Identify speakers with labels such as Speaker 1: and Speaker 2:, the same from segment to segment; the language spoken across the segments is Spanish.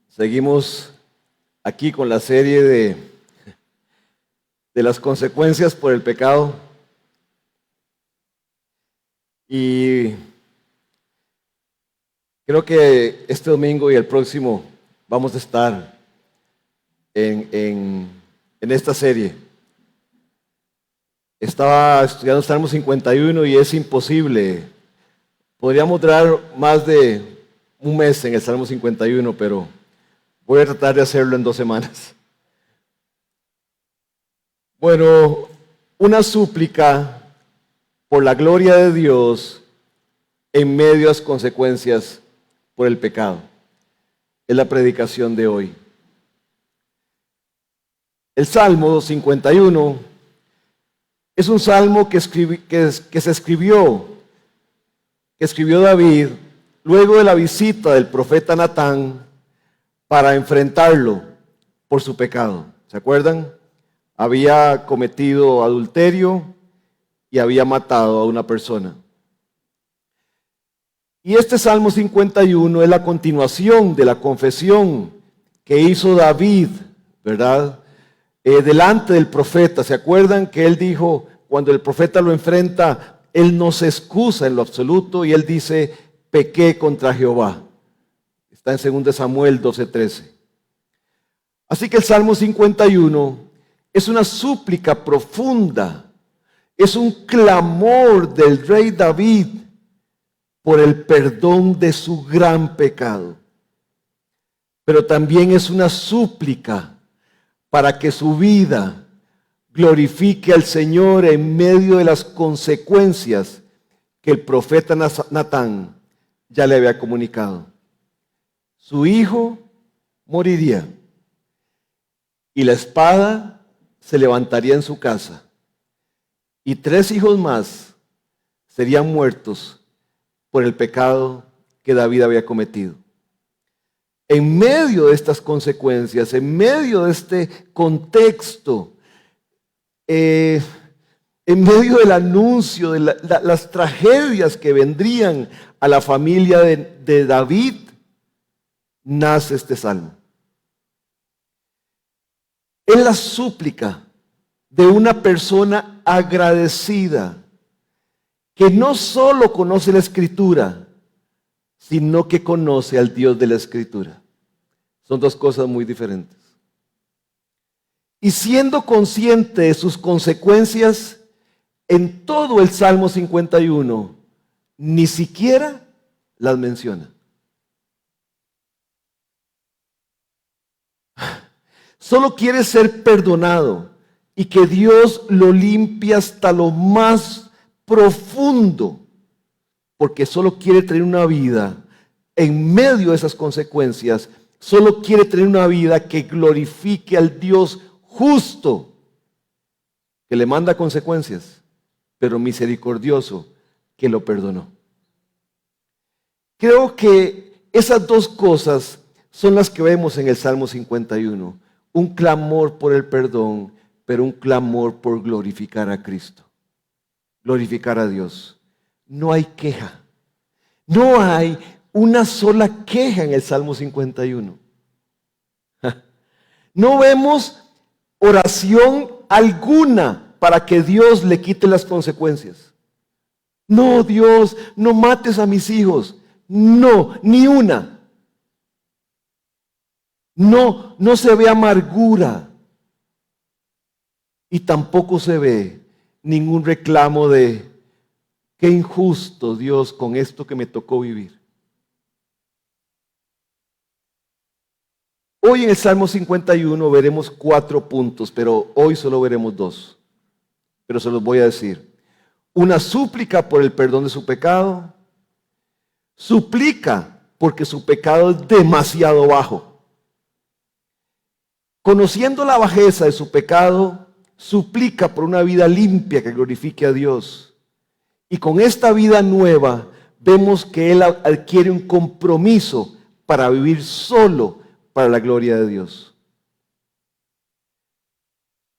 Speaker 1: Seguimos aquí con la serie de las consecuencias por el pecado. Y creo que este domingo y el próximo vamos a estar en esta serie. Estaba estudiando Salmo 51 y es imposible. Podríamos durar más de un mes en el Salmo 51, pero voy a tratar de hacerlo en 2 semanas. Bueno, una súplica por la gloria de Dios en medio de las consecuencias por el pecado. Es la predicación de hoy. El Salmo 51 es un salmo que escribió David luego de la visita del profeta Natán para enfrentarlo por su pecado. ¿Se acuerdan? Había cometido adulterio y había matado a una persona. Y este Salmo 51 es la continuación de la confesión que hizo David, ¿verdad? Delante del profeta. ¿Se acuerdan que él dijo, cuando el profeta lo enfrenta, él no se excusa en lo absoluto y él dice, pequé contra Jehová? Está en 2 Samuel 12:13. Así que el Salmo 51 es una súplica profunda, es un clamor del rey David por el perdón de su gran pecado. Pero también es una súplica para que su vida glorifique al Señor en medio de las consecuencias que el profeta Natán ya le había comunicado. Su hijo moriría y la espada se levantaría en su casa y 3 hijos más serían muertos por el pecado que David había cometido. En medio de estas consecuencias, en medio de este contexto, en medio del anuncio de las tragedias que vendrían a la familia de David, nace este salmo. Es la súplica de una persona agradecida que no solo conoce la Escritura, sino que conoce al Dios de la Escritura. Son 2 cosas muy diferentes. Y siendo consciente de sus consecuencias, en todo el Salmo 51, ni siquiera las menciona. Solo quiere ser perdonado y que Dios lo limpie hasta lo más profundo, porque solo quiere tener una vida en medio de esas consecuencias, solo quiere tener una vida que glorifique al Dios justo, que le manda consecuencias, pero misericordioso, que lo perdonó. Creo que esas 2 cosas son las que vemos en el Salmo 51. Un clamor por el perdón, pero un clamor por glorificar a Cristo, glorificar a Dios. No hay queja, no hay una sola queja en el Salmo 51. No vemos oración alguna para que Dios le quite las consecuencias. No, Dios, no mates a mis hijos. No, ni una. No se ve amargura y tampoco se ve ningún reclamo de qué injusto, Dios, con esto que me tocó vivir. Hoy en el Salmo 51 veremos 4 puntos, pero hoy solo veremos 2. Pero se los voy a decir. Una súplica por el perdón de su pecado. Suplica porque su pecado es demasiado bajo. Conociendo la bajeza de su pecado, suplica por una vida limpia que glorifique a Dios. Y con esta vida nueva, vemos que él adquiere un compromiso para vivir solo para la gloria de Dios.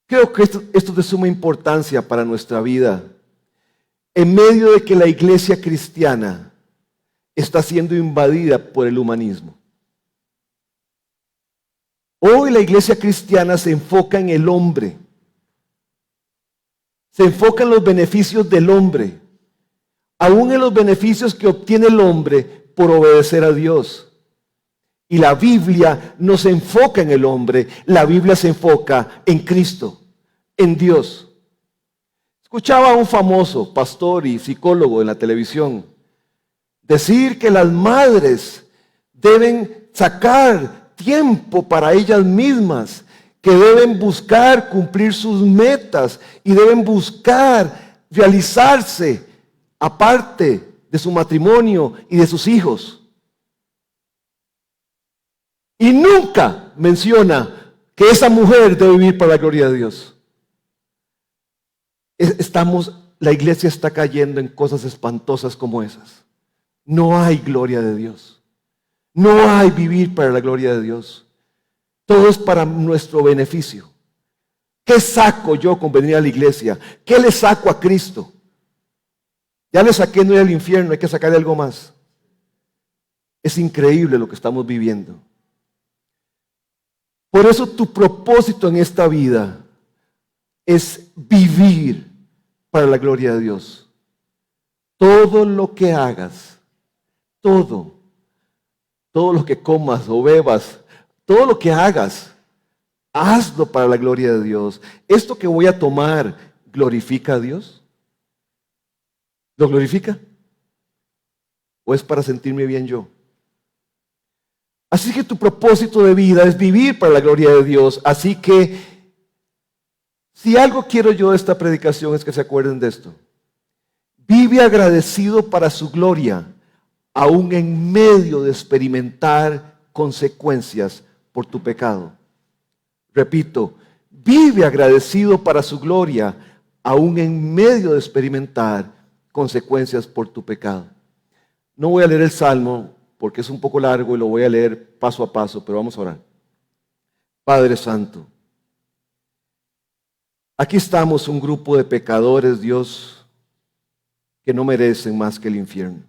Speaker 1: Creo que esto es de suma importancia para nuestra vida. En medio de que la iglesia cristiana está siendo invadida por el humanismo. Hoy la iglesia cristiana se enfoca en el hombre. Se enfoca en los beneficios del hombre. Aún en los beneficios que obtiene el hombre por obedecer a Dios. Y la Biblia no se enfoca en el hombre, la Biblia se enfoca en Cristo, en Dios. Escuchaba a un famoso pastor y psicólogo en la televisión decir que las madres deben sacar tiempo para ellas mismas, que deben buscar cumplir sus metas y deben buscar realizarse aparte de su matrimonio y de sus hijos. Y nunca menciona que esa mujer debe vivir para la gloria de Dios. La iglesia está cayendo en cosas espantosas como esas. No hay gloria de Dios. No hay vivir para la gloria de Dios. Todo es para nuestro beneficio. ¿Qué saco yo con venir a la iglesia? ¿Qué le saco a Cristo? Ya le saqué no ir al infierno, hay que sacarle algo más. Es increíble lo que estamos viviendo. Por eso tu propósito en esta vida es vivir para la gloria de Dios. Todo lo que hagas, todo lo que comas o bebas, todo lo que hagas, hazlo para la gloria de Dios. ¿Esto que voy a tomar glorifica a Dios? ¿Lo glorifica? ¿O es para sentirme bien yo? Así que tu propósito de vida es vivir para la gloria de Dios. Así que, si algo quiero yo de esta predicación es que se acuerden de esto. Vive agradecido para su gloria, aún en medio de experimentar consecuencias por tu pecado. Repito, vive agradecido para su gloria, aún en medio de experimentar consecuencias por tu pecado. No voy a leer el Salmo porque es un poco largo y lo voy a leer paso a paso, pero vamos a orar. Padre Santo, aquí estamos un grupo de pecadores, Dios, que no merecen más que el infierno.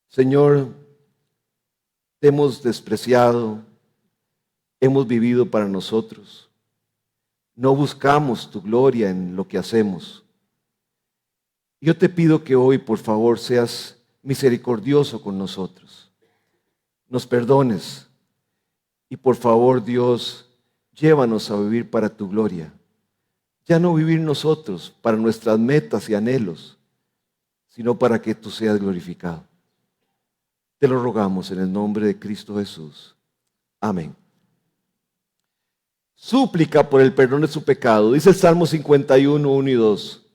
Speaker 1: Señor, te hemos despreciado, hemos vivido para nosotros. No buscamos tu gloria en lo que hacemos. Yo te pido que hoy, por favor, seas misericordioso con nosotros. Nos perdones. Y por favor, Dios, llévanos a vivir para tu gloria. Ya no vivir nosotros para nuestras metas y anhelos, sino para que tú seas glorificado. Te lo rogamos en el nombre de Cristo Jesús. Amén. Súplica por el perdón de su pecado. Dice el Salmo 51, 1 y 2.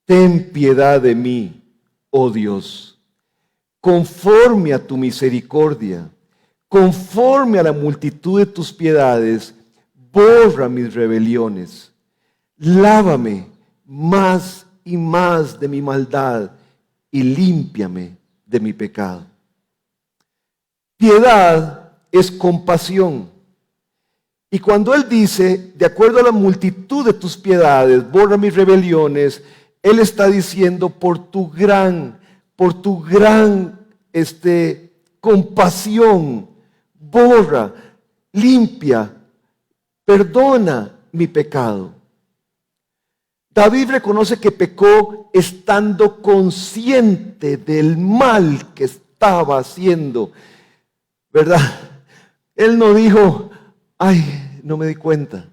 Speaker 1: Ten piedad de mí, oh Dios, conforme a tu misericordia, conforme a la multitud de tus piedades, borra mis rebeliones. Lávame más y más de mi maldad y límpiame de mi pecado. Piedad es compasión. Y cuando Él dice, de acuerdo a la multitud de tus piedades, borra mis rebeliones, Él está diciendo por tu gran compasión, borra, limpia, perdona mi pecado. David reconoce que pecó estando consciente del mal que estaba haciendo, ¿verdad? Él no dijo, ay, no me di cuenta.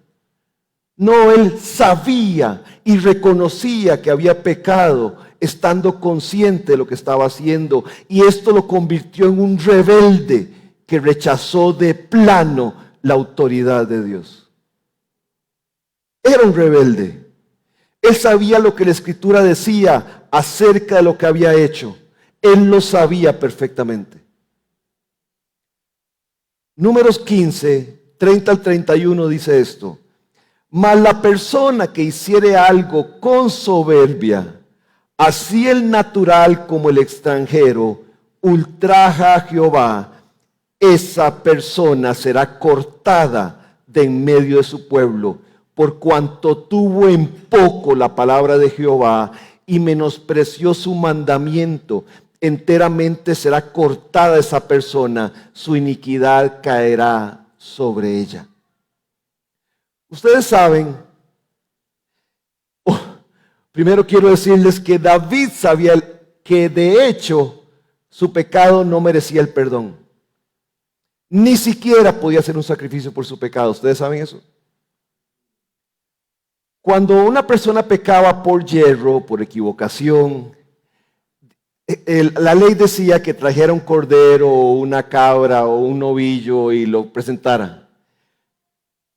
Speaker 1: No, él sabía y reconocía que había pecado, estando consciente de lo que estaba haciendo. Y esto lo convirtió en un rebelde que rechazó de plano la autoridad de Dios. Era un rebelde. Él sabía lo que la Escritura decía acerca de lo que había hecho. Él lo sabía perfectamente. Números 15, 30 al 31 dice esto. Mas la persona que hiciere algo con soberbia, así el natural como el extranjero, ultraja a Jehová, esa persona será cortada de en medio de su pueblo, por cuanto tuvo en poco la palabra de Jehová y menospreció su mandamiento enteramente será cortada esa persona, su iniquidad caerá sobre ella. Ustedes saben, primero quiero decirles que David sabía que de hecho su pecado no merecía el perdón. Ni siquiera podía hacer un sacrificio por su pecado. ¿Ustedes saben eso? Cuando una persona pecaba por yerro, por equivocación, la ley decía que trajera un cordero o una cabra o un novillo y lo presentara.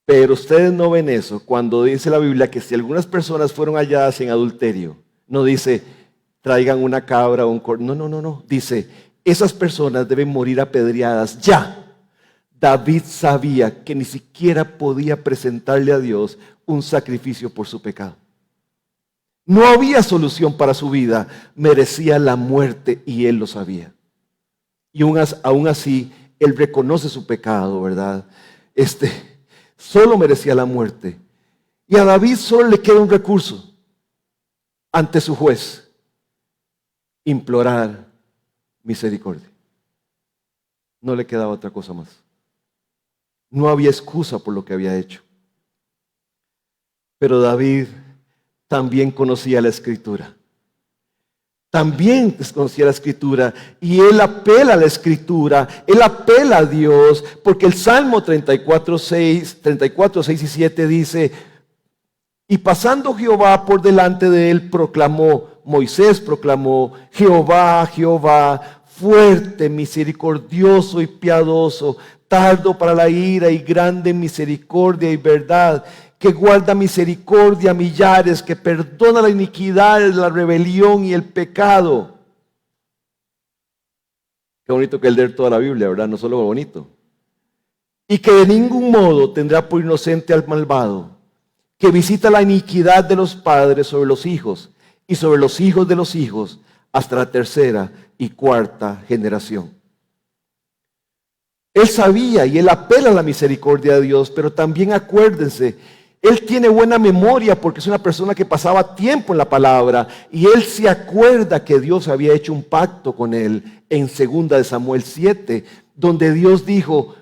Speaker 1: Pero ustedes no ven eso cuando dice la Biblia que si algunas personas fueron halladas en adulterio, no dice traigan una cabra o un cordero. No. Dice, esas personas deben morir apedreadas ya. David sabía que ni siquiera podía presentarle a Dios un sacrificio por su pecado. No había solución para su vida, merecía la muerte y él lo sabía. Y aún así, él reconoce su pecado, ¿verdad? Solo merecía la muerte. Y a David solo le queda un recurso ante su juez: implorar misericordia. No le quedaba otra cosa más. No había excusa por lo que había hecho. Pero David también conocía la Escritura. También conocía la Escritura. Y él apela a la Escritura. Él apela a Dios. Porque el Salmo 34, 6 y 7 dice: y pasando Jehová por delante de él, Moisés proclamó, Jehová, Jehová, fuerte, misericordioso y piadoso, tardo para la ira y grande en misericordia y verdad, que guarda misericordia a millares, que perdona la iniquidad, la rebelión y el pecado. Qué bonito que es leer toda la Biblia, ¿verdad? No solo bonito. Y que de ningún modo tendrá por inocente al malvado, que visita la iniquidad de los padres sobre los hijos y sobre los hijos de los hijos hasta la tercera y cuarta generación. Él sabía y él apela a la misericordia de Dios, pero también acuérdense, él tiene buena memoria porque es una persona que pasaba tiempo en la palabra y él se acuerda que Dios había hecho un pacto con él en 2 de Samuel 7, donde Dios dijo: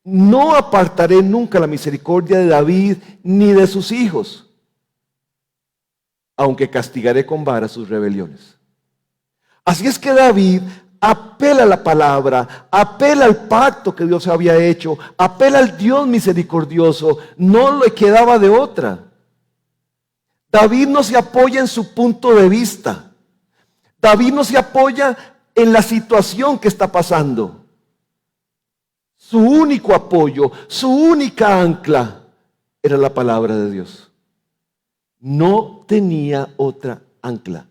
Speaker 1: no apartaré nunca la misericordia de David ni de sus hijos, aunque castigaré con vara sus rebeliones. Así es que David apela a la palabra, apela al pacto que Dios había hecho, apela al Dios misericordioso, no le quedaba de otra. David no se apoya en su punto de vista. David no se apoya en la situación que está pasando. Su único apoyo, su única ancla era la palabra de Dios. No tenía otra ancla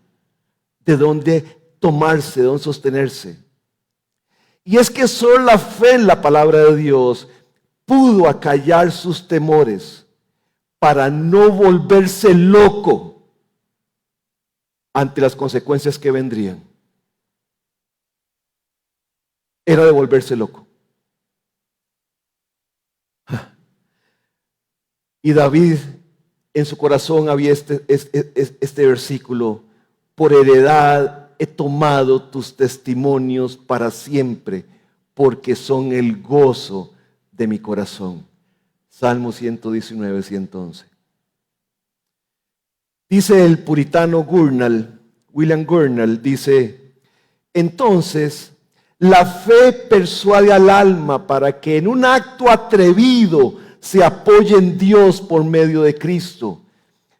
Speaker 1: de donde tomarse, de donde sostenerse. Y es que solo la fe en la palabra de Dios pudo acallar sus temores para no volverse loco ante las consecuencias que vendrían. Era de volverse loco. Y David, en su corazón había este versículo: por heredad he tomado tus testimonios para siempre, porque son el gozo de mi corazón. Salmo 119, 111. Dice el puritano William Gurnall, dice: entonces la fe persuade al alma para que en un acto atrevido se apoye en Dios por medio de Cristo.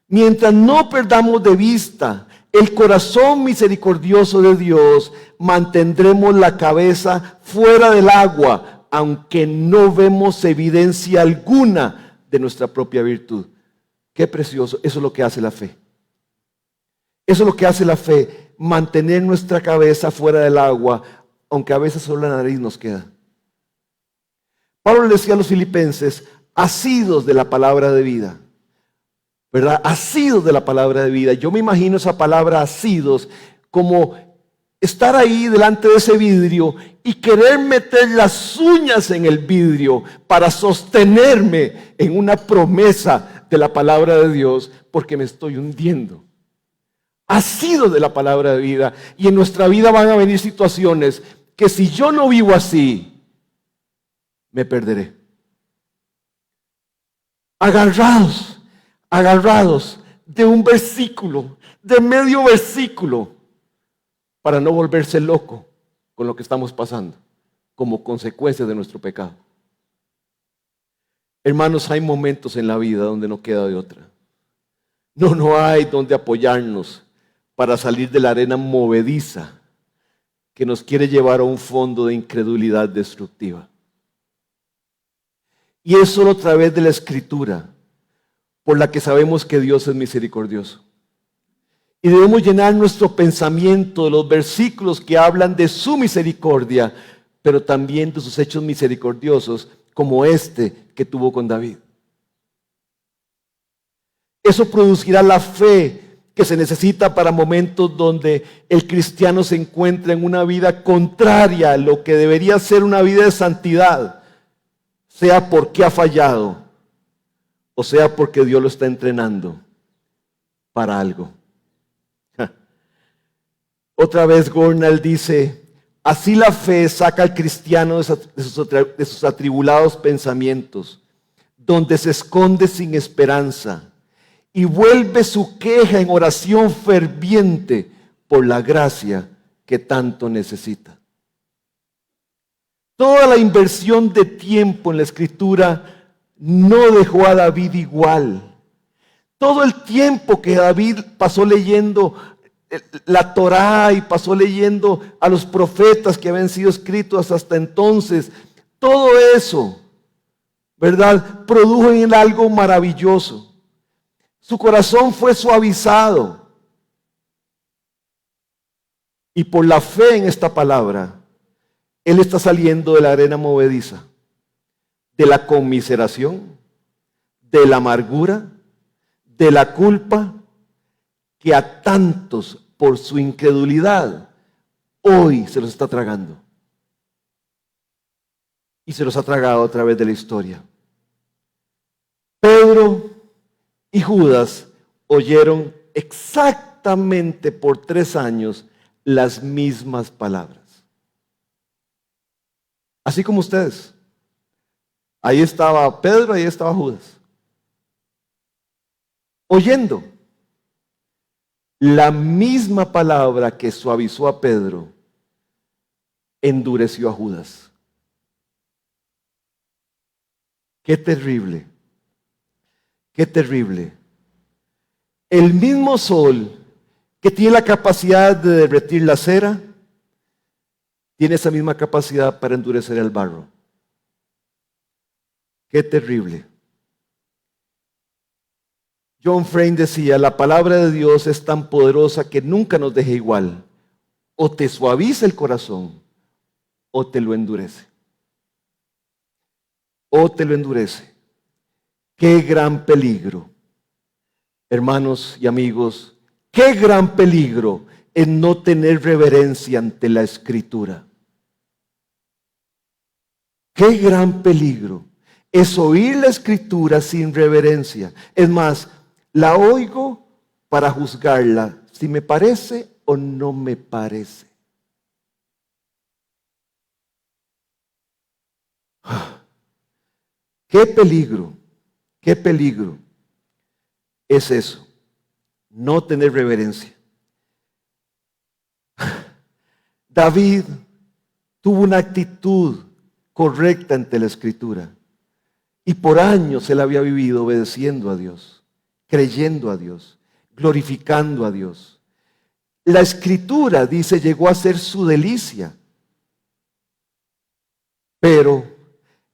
Speaker 1: Mientras no perdamos de vista el corazón misericordioso de Dios, mantendremos la cabeza fuera del agua, aunque no vemos evidencia alguna de nuestra propia virtud. Qué precioso, eso es lo que hace la fe. Eso es lo que hace la fe, mantener nuestra cabeza fuera del agua, aunque a veces solo la nariz nos queda. Pablo le decía a los filipenses: asidos de la palabra de vida, ¿verdad? Asidos de la palabra de vida. Yo me imagino esa palabra asidos como estar ahí delante de ese vidrio y querer meter las uñas en el vidrio para sostenerme en una promesa de la palabra de Dios, porque me estoy hundiendo. Ha sido de la palabra de vida. Y en nuestra vida van a venir situaciones que si yo no vivo así, me perderé. Agarrados, agarrados de un versículo, de medio versículo, para no volverse loco con lo que estamos pasando como consecuencia de nuestro pecado. Hermanos, hay momentos en la vida donde no queda de otra. No hay donde apoyarnos para salir de la arena movediza que nos quiere llevar a un fondo de incredulidad destructiva. Y es solo a través de la Escritura por la que sabemos que Dios es misericordioso. Y debemos llenar nuestro pensamiento de los versículos que hablan de su misericordia, pero también de sus hechos misericordiosos, como este que tuvo con David. Eso producirá la fe que se necesita para momentos donde el cristiano se encuentra en una vida contraria a lo que debería ser una vida de santidad, sea porque ha fallado o sea porque Dios lo está entrenando para algo. Otra vez Gornal dice, así la fe saca al cristiano de sus atribulados pensamientos, donde se esconde sin esperanza, y vuelve su queja en oración ferviente por la gracia que tanto necesita. Toda la inversión de tiempo en la Escritura no dejó a David igual. Todo el tiempo que David pasó leyendo la Torá y pasó leyendo a los profetas que habían sido escritos hasta entonces, todo eso, ¿verdad?, produjo en él algo maravilloso. Su corazón fue suavizado. Y por la fe en esta palabra, él está saliendo de la arena movediza, de la conmiseración, de la amargura, de la culpa, que a tantos por su incredulidad hoy se los está tragando. Y se los ha tragado a través de la historia. Pedro y Judas oyeron exactamente por 3 años las mismas palabras. Así como ustedes. Ahí estaba Pedro, ahí estaba Judas. Oyendo la misma palabra que suavizó a Pedro, endureció a Judas. Qué terrible, qué terrible. El mismo sol que tiene la capacidad de derretir la cera, tiene esa misma capacidad para endurecer el barro. Qué terrible. John Frame decía, la palabra de Dios es tan poderosa que nunca nos deja igual. O te suaviza el corazón, o te lo endurece. O te lo endurece. Qué gran peligro, hermanos y amigos, qué gran peligro en no tener reverencia ante la Escritura. Qué gran peligro es oír la Escritura sin reverencia. Es más, la oigo para juzgarla, si me parece o no me parece. Qué peligro es eso, no tener reverencia. David tuvo una actitud correcta ante la Escritura y por años él había vivido obedeciendo a Dios, creyendo a Dios, glorificando a Dios. La Escritura, dice, llegó a ser su delicia. Pero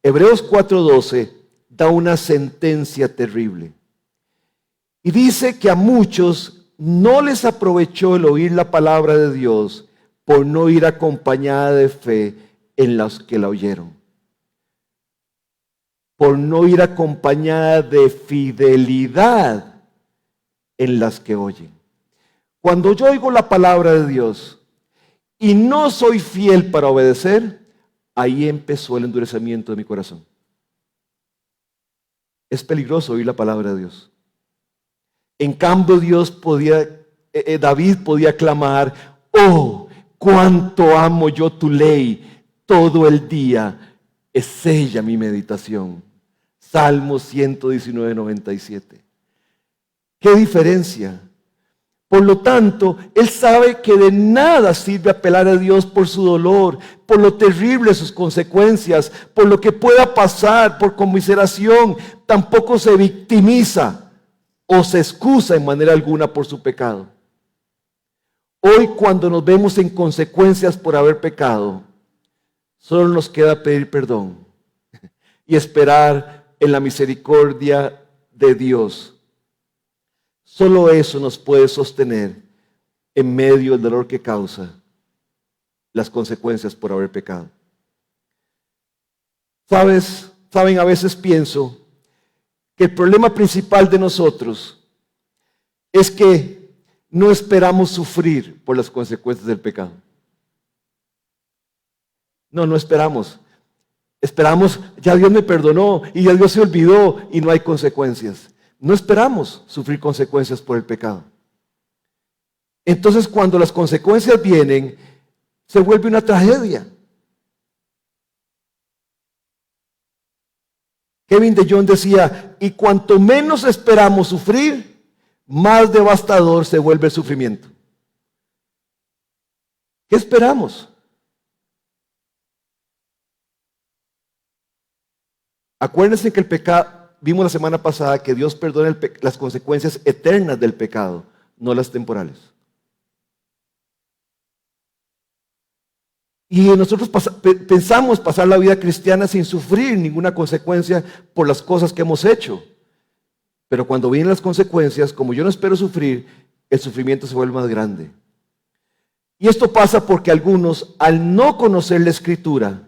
Speaker 1: Hebreos 4:12 da una sentencia terrible. Y dice que a muchos no les aprovechó el oír la palabra de Dios por no ir acompañada de fe en los que la oyeron. Por no ir acompañada de fidelidad en las que oyen. Cuando yo oigo la palabra de Dios y no soy fiel para obedecer, ahí empezó el endurecimiento de mi corazón. Es peligroso oír la palabra de Dios. En cambio, Dios podía David podía clamar: oh, cuánto amo yo tu ley, todo el día es ella mi meditación. Salmo 119, 97. ¿Qué diferencia? Por lo tanto, él sabe que de nada sirve apelar a Dios por su dolor, por lo terrible de sus consecuencias, por lo que pueda pasar, por conmiseración. Tampoco se victimiza o se excusa en manera alguna por su pecado. Hoy, cuando nos vemos en consecuencias por haber pecado, solo nos queda pedir perdón y esperar en la misericordia de Dios. Solo eso nos puede sostener en medio del dolor que causa las consecuencias por haber pecado. Saben, a veces pienso que el problema principal de nosotros es que no esperamos sufrir por las consecuencias del pecado. No esperamos. Esperamos: ya Dios me perdonó y ya Dios se olvidó y no hay consecuencias. No esperamos sufrir consecuencias por el pecado. Entonces, cuando las consecuencias vienen, se vuelve una tragedia. Kevin DeYoung decía: y cuanto menos esperamos sufrir, más devastador se vuelve el sufrimiento. ¿Qué esperamos? Acuérdense que el pecado, vimos la semana pasada que Dios perdona las consecuencias eternas del pecado, no las temporales. Y nosotros pensamos pasar la vida cristiana sin sufrir ninguna consecuencia por las cosas que hemos hecho. Pero cuando vienen las consecuencias, como yo no espero sufrir, el sufrimiento se vuelve más grande. Y esto pasa porque algunos, al no conocer la Escritura,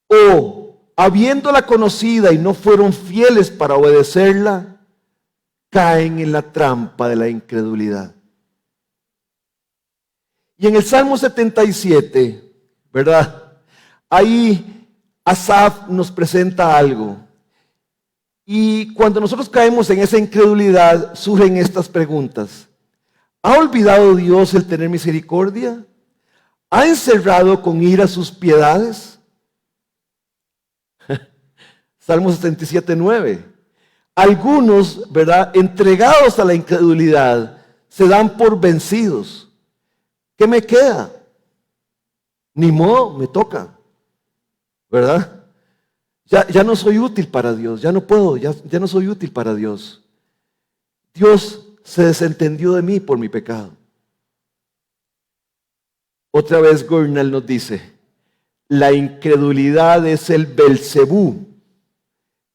Speaker 1: o habiéndola conocida y no fueron fieles para obedecerla, caen en la trampa de la incredulidad. Y en el Salmo 77, ¿verdad? Ahí Asaf nos presenta algo. Y cuando nosotros caemos en esa incredulidad, surgen estas preguntas. ¿Ha olvidado Dios el tener misericordia? ¿Ha encerrado con ira sus piedades? Salmo 77, 9. Algunos, ¿verdad?, entregados a la incredulidad, se dan por vencidos. ¿Qué me queda? Ni modo, me toca, ¿verdad? Ya no soy útil para Dios, ya no puedo, ya no soy útil para Dios. Dios se desentendió de mí por mi pecado. Otra vez Gurnall nos dice: la incredulidad es el Belcebú,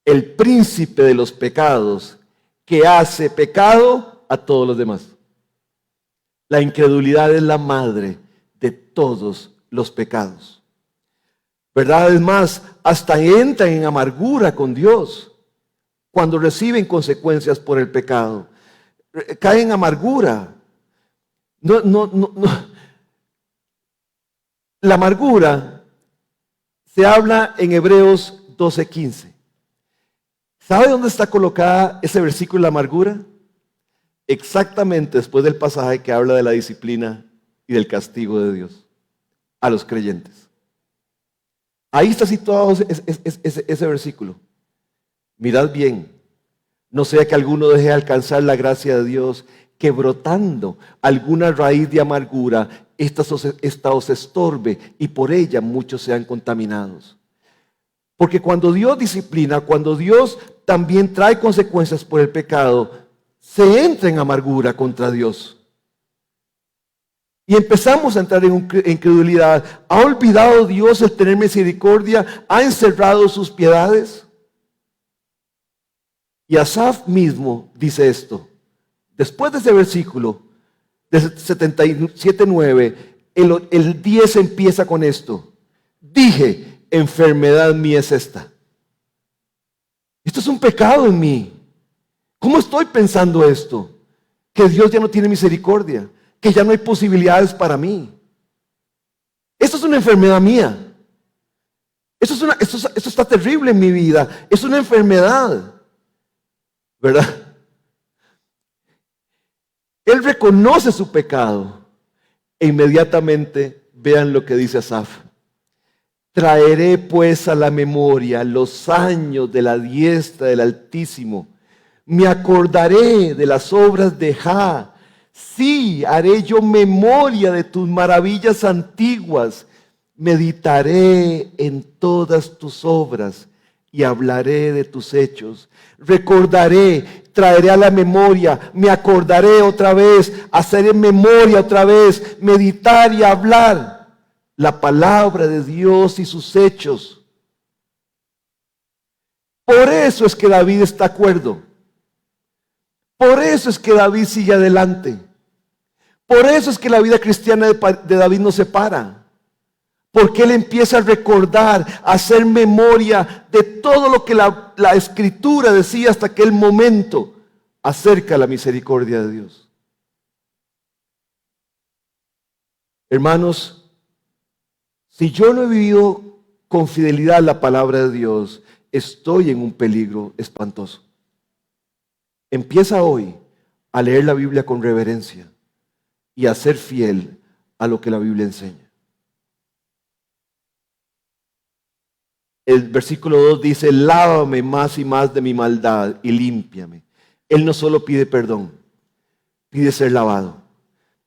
Speaker 1: el príncipe de los pecados, que hace pecado a todos los demás. La incredulidad es la madre de todos los pecados. ¿Verdad? Es más, hasta entran en amargura con Dios cuando reciben consecuencias por el pecado. Caen en amargura. La amargura se habla en Hebreos 12:15. ¿Sabe dónde está colocada ese versículo de la amargura? Exactamente después del pasaje que habla de la disciplina y del castigo de Dios a los creyentes. Ahí está situado ese versículo. Mirad bien, no sea que alguno deje de alcanzar la gracia de Dios, que brotando alguna raíz de amargura, esta os estorbe y por ella muchos sean contaminados. Porque cuando Dios disciplina, cuando Dios también trae consecuencias por el pecado, se entra en amargura contra Dios. Y empezamos a entrar en incredulidad. ¿Ha olvidado Dios el tener misericordia? ¿Ha encerrado sus piedades? Y Asaf mismo dice esto. Después de ese versículo, de 77:9, el 10 empieza con esto. Dije: enfermedad mía es esta. Esto es un pecado en mí. ¿Cómo estoy pensando esto? Que Dios ya no tiene misericordia, que ya no hay posibilidades para mí. Esto es una enfermedad mía. Esto está terrible en mi vida. Es una enfermedad, ¿verdad? Él reconoce su pecado e inmediatamente vean lo que dice Asaf. Traeré pues a la memoria los años de la diestra del Altísimo. Me acordaré de las obras de Jah. Sí, haré yo memoria de tus maravillas antiguas. Meditaré en todas tus obras y hablaré de tus hechos. Recordaré, traeré a la memoria, me acordaré otra vez, haceré memoria otra vez, meditar y hablar la palabra de Dios y sus hechos. Por eso es que David está acuerdo. Por eso es que David sigue adelante. Por eso es que la vida cristiana de David no se para. Porque él empieza a recordar, a hacer memoria de todo lo que la Escritura decía hasta aquel momento acerca de la misericordia de Dios. Hermanos, si yo no he vivido con fidelidad la palabra de Dios, estoy en un peligro espantoso. Empieza hoy a leer la Biblia con reverencia y a ser fiel a lo que la Biblia enseña. El versículo 2 dice, lávame más y más de mi maldad y límpiame. Él no solo pide perdón, pide ser lavado,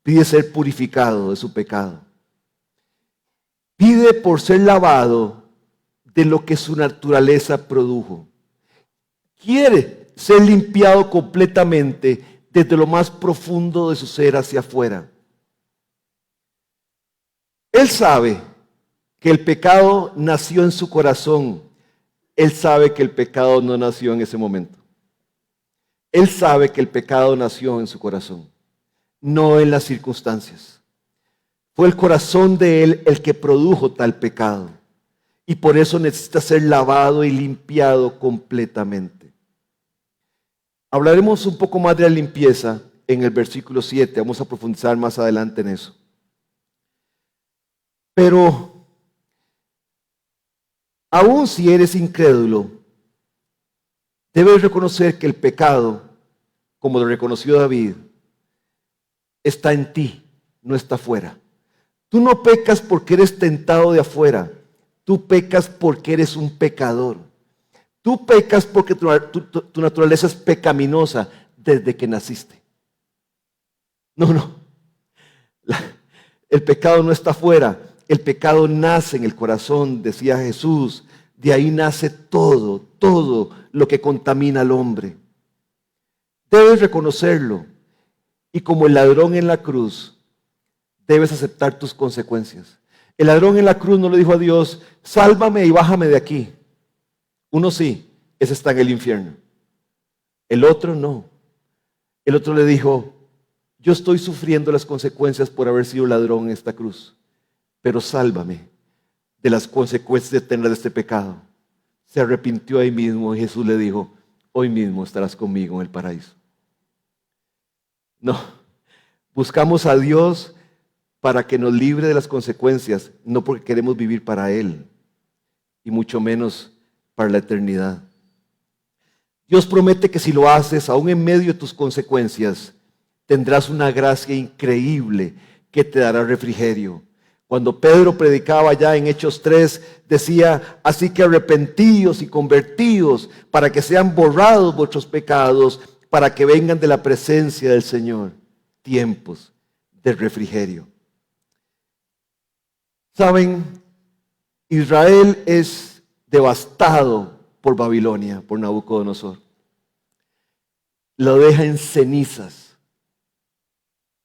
Speaker 1: pide ser purificado de su pecado. Pide por ser lavado de lo que su naturaleza produjo. Quiere ser limpiado completamente desde lo más profundo de su ser hacia afuera. Él sabe que el pecado nació en su corazón. Él sabe que el pecado no nació en ese momento. Él sabe que el pecado nació en su corazón, no en las circunstancias. Fue el corazón de él el que produjo tal pecado. Y por eso necesita ser lavado y limpiado completamente. Hablaremos un poco más de la limpieza en el versículo 7. Vamos a profundizar más adelante en eso. Pero aún si eres incrédulo, debes reconocer que el pecado, como lo reconoció David, está en ti, no está afuera. Tú no pecas porque eres tentado de afuera. Tú pecas porque eres un pecador. Tú pecas porque tu naturaleza es pecaminosa desde que naciste. No. El pecado no está afuera. El pecado nace en el corazón, decía Jesús. De ahí nace todo lo que contamina al hombre. Debes reconocerlo. Y como el ladrón en la cruz, debes aceptar tus consecuencias. El ladrón en la cruz no le dijo a Dios, sálvame y bájame de aquí. Uno sí, ese está en el infierno. El otro no. El otro le dijo, yo estoy sufriendo las consecuencias por haber sido ladrón en esta cruz, pero sálvame de las consecuencias eternas de este pecado. Se arrepintió ahí mismo y Jesús le dijo, hoy mismo estarás conmigo en el paraíso. No, buscamos a Dios para que nos libre de las consecuencias, no porque queremos vivir para Él, y mucho menos para la eternidad. Dios promete que si lo haces, aún en medio de tus consecuencias, tendrás una gracia increíble que te dará refrigerio. Cuando Pedro predicaba ya en Hechos 3, decía, así que arrepentíos y convertíos para que sean borrados vuestros pecados, para que vengan de la presencia del Señor tiempos de refrigerio. Saben, Israel es devastado por Babilonia, por Nabucodonosor. Lo deja en cenizas.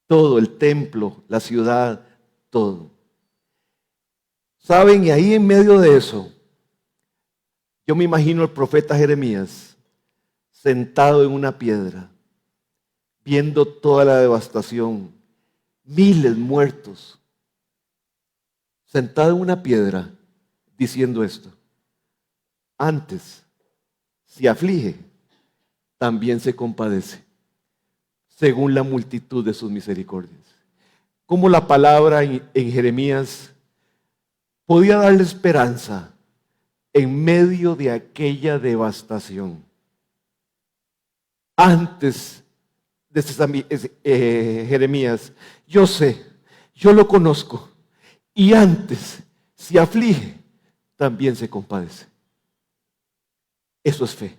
Speaker 1: Todo, el templo, la ciudad, todo. Saben, y ahí en medio de eso, yo me imagino al profeta Jeremías sentado en una piedra, viendo toda la devastación, miles muertos, sentado en una piedra, diciendo esto. Antes, si aflige, también se compadece, según la multitud de sus misericordias. Como la palabra en Jeremías podía darle esperanza en medio de aquella devastación. Antes Jeremías, yo sé, yo lo conozco, y antes, si aflige, también se compadece. Eso es fe.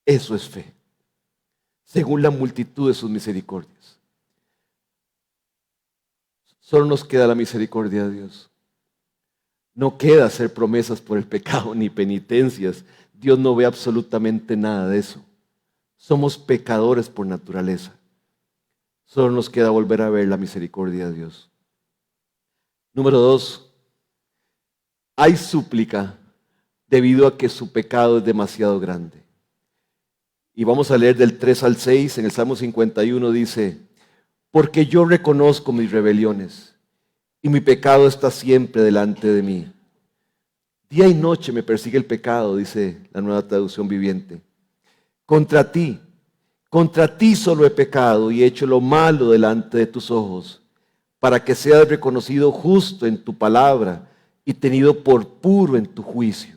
Speaker 1: Eso es fe. Según la multitud de sus misericordias. Solo nos queda la misericordia de Dios. No queda hacer promesas por el pecado ni penitencias. Dios no ve absolutamente nada de eso. Somos pecadores por naturaleza. Solo nos queda volver a ver la misericordia de Dios. Número 2. Hay súplica debido a que su pecado es demasiado grande. Y vamos a leer del 3 al 6. En el Salmo 51 dice: porque yo reconozco mis rebeliones y mi pecado está siempre delante de mí. Día y noche me persigue el pecado, dice la Nueva Traducción Viviente. Contra ti solo he pecado y he hecho lo malo delante de tus ojos, para que seas reconocido justo en tu palabra y tenido por puro en tu juicio.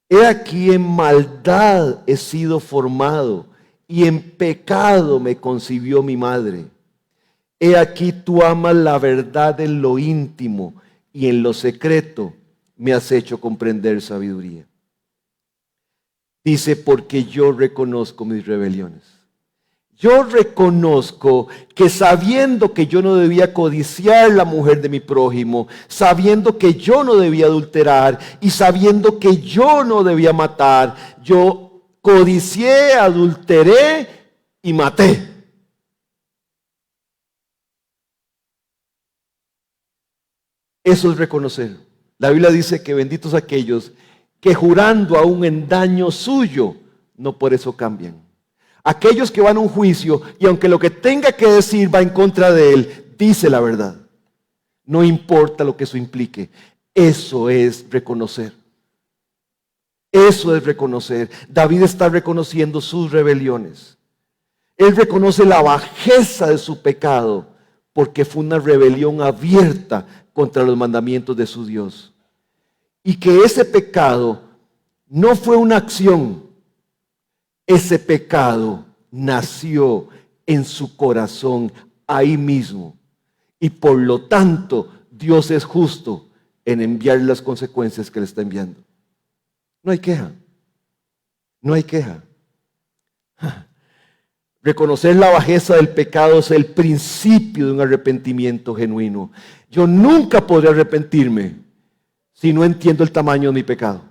Speaker 1: He aquí, en maldad he sido formado y en pecado me concibió mi madre. He aquí, tú amas la verdad en lo íntimo y en lo secreto me has hecho comprender sabiduría. Dice: porque yo reconozco mis rebeliones. Yo reconozco que, sabiendo que yo no debía codiciar la mujer de mi prójimo, sabiendo que yo no debía adulterar y sabiendo que yo no debía matar, yo codicié, adulteré y maté. Eso es reconocer. La Biblia dice que benditos aquellos que jurando aún en daño suyo, no por eso cambian. Aquellos que van a un juicio y aunque lo que tenga que decir va en contra de él, dice la verdad. No importa lo que eso implique. Eso es reconocer. Eso es reconocer. David está reconociendo sus rebeliones. Él reconoce la bajeza de su pecado porque fue una rebelión abierta contra los mandamientos de su Dios. Y que ese pecado no fue una acción. Ese pecado nació en su corazón ahí mismo. Y por lo tanto, Dios es justo en enviar las consecuencias que le está enviando. No hay queja. No hay queja. Reconocer la bajeza del pecado es el principio de un arrepentimiento genuino. Yo nunca podré arrepentirme si no entiendo el tamaño de mi pecado.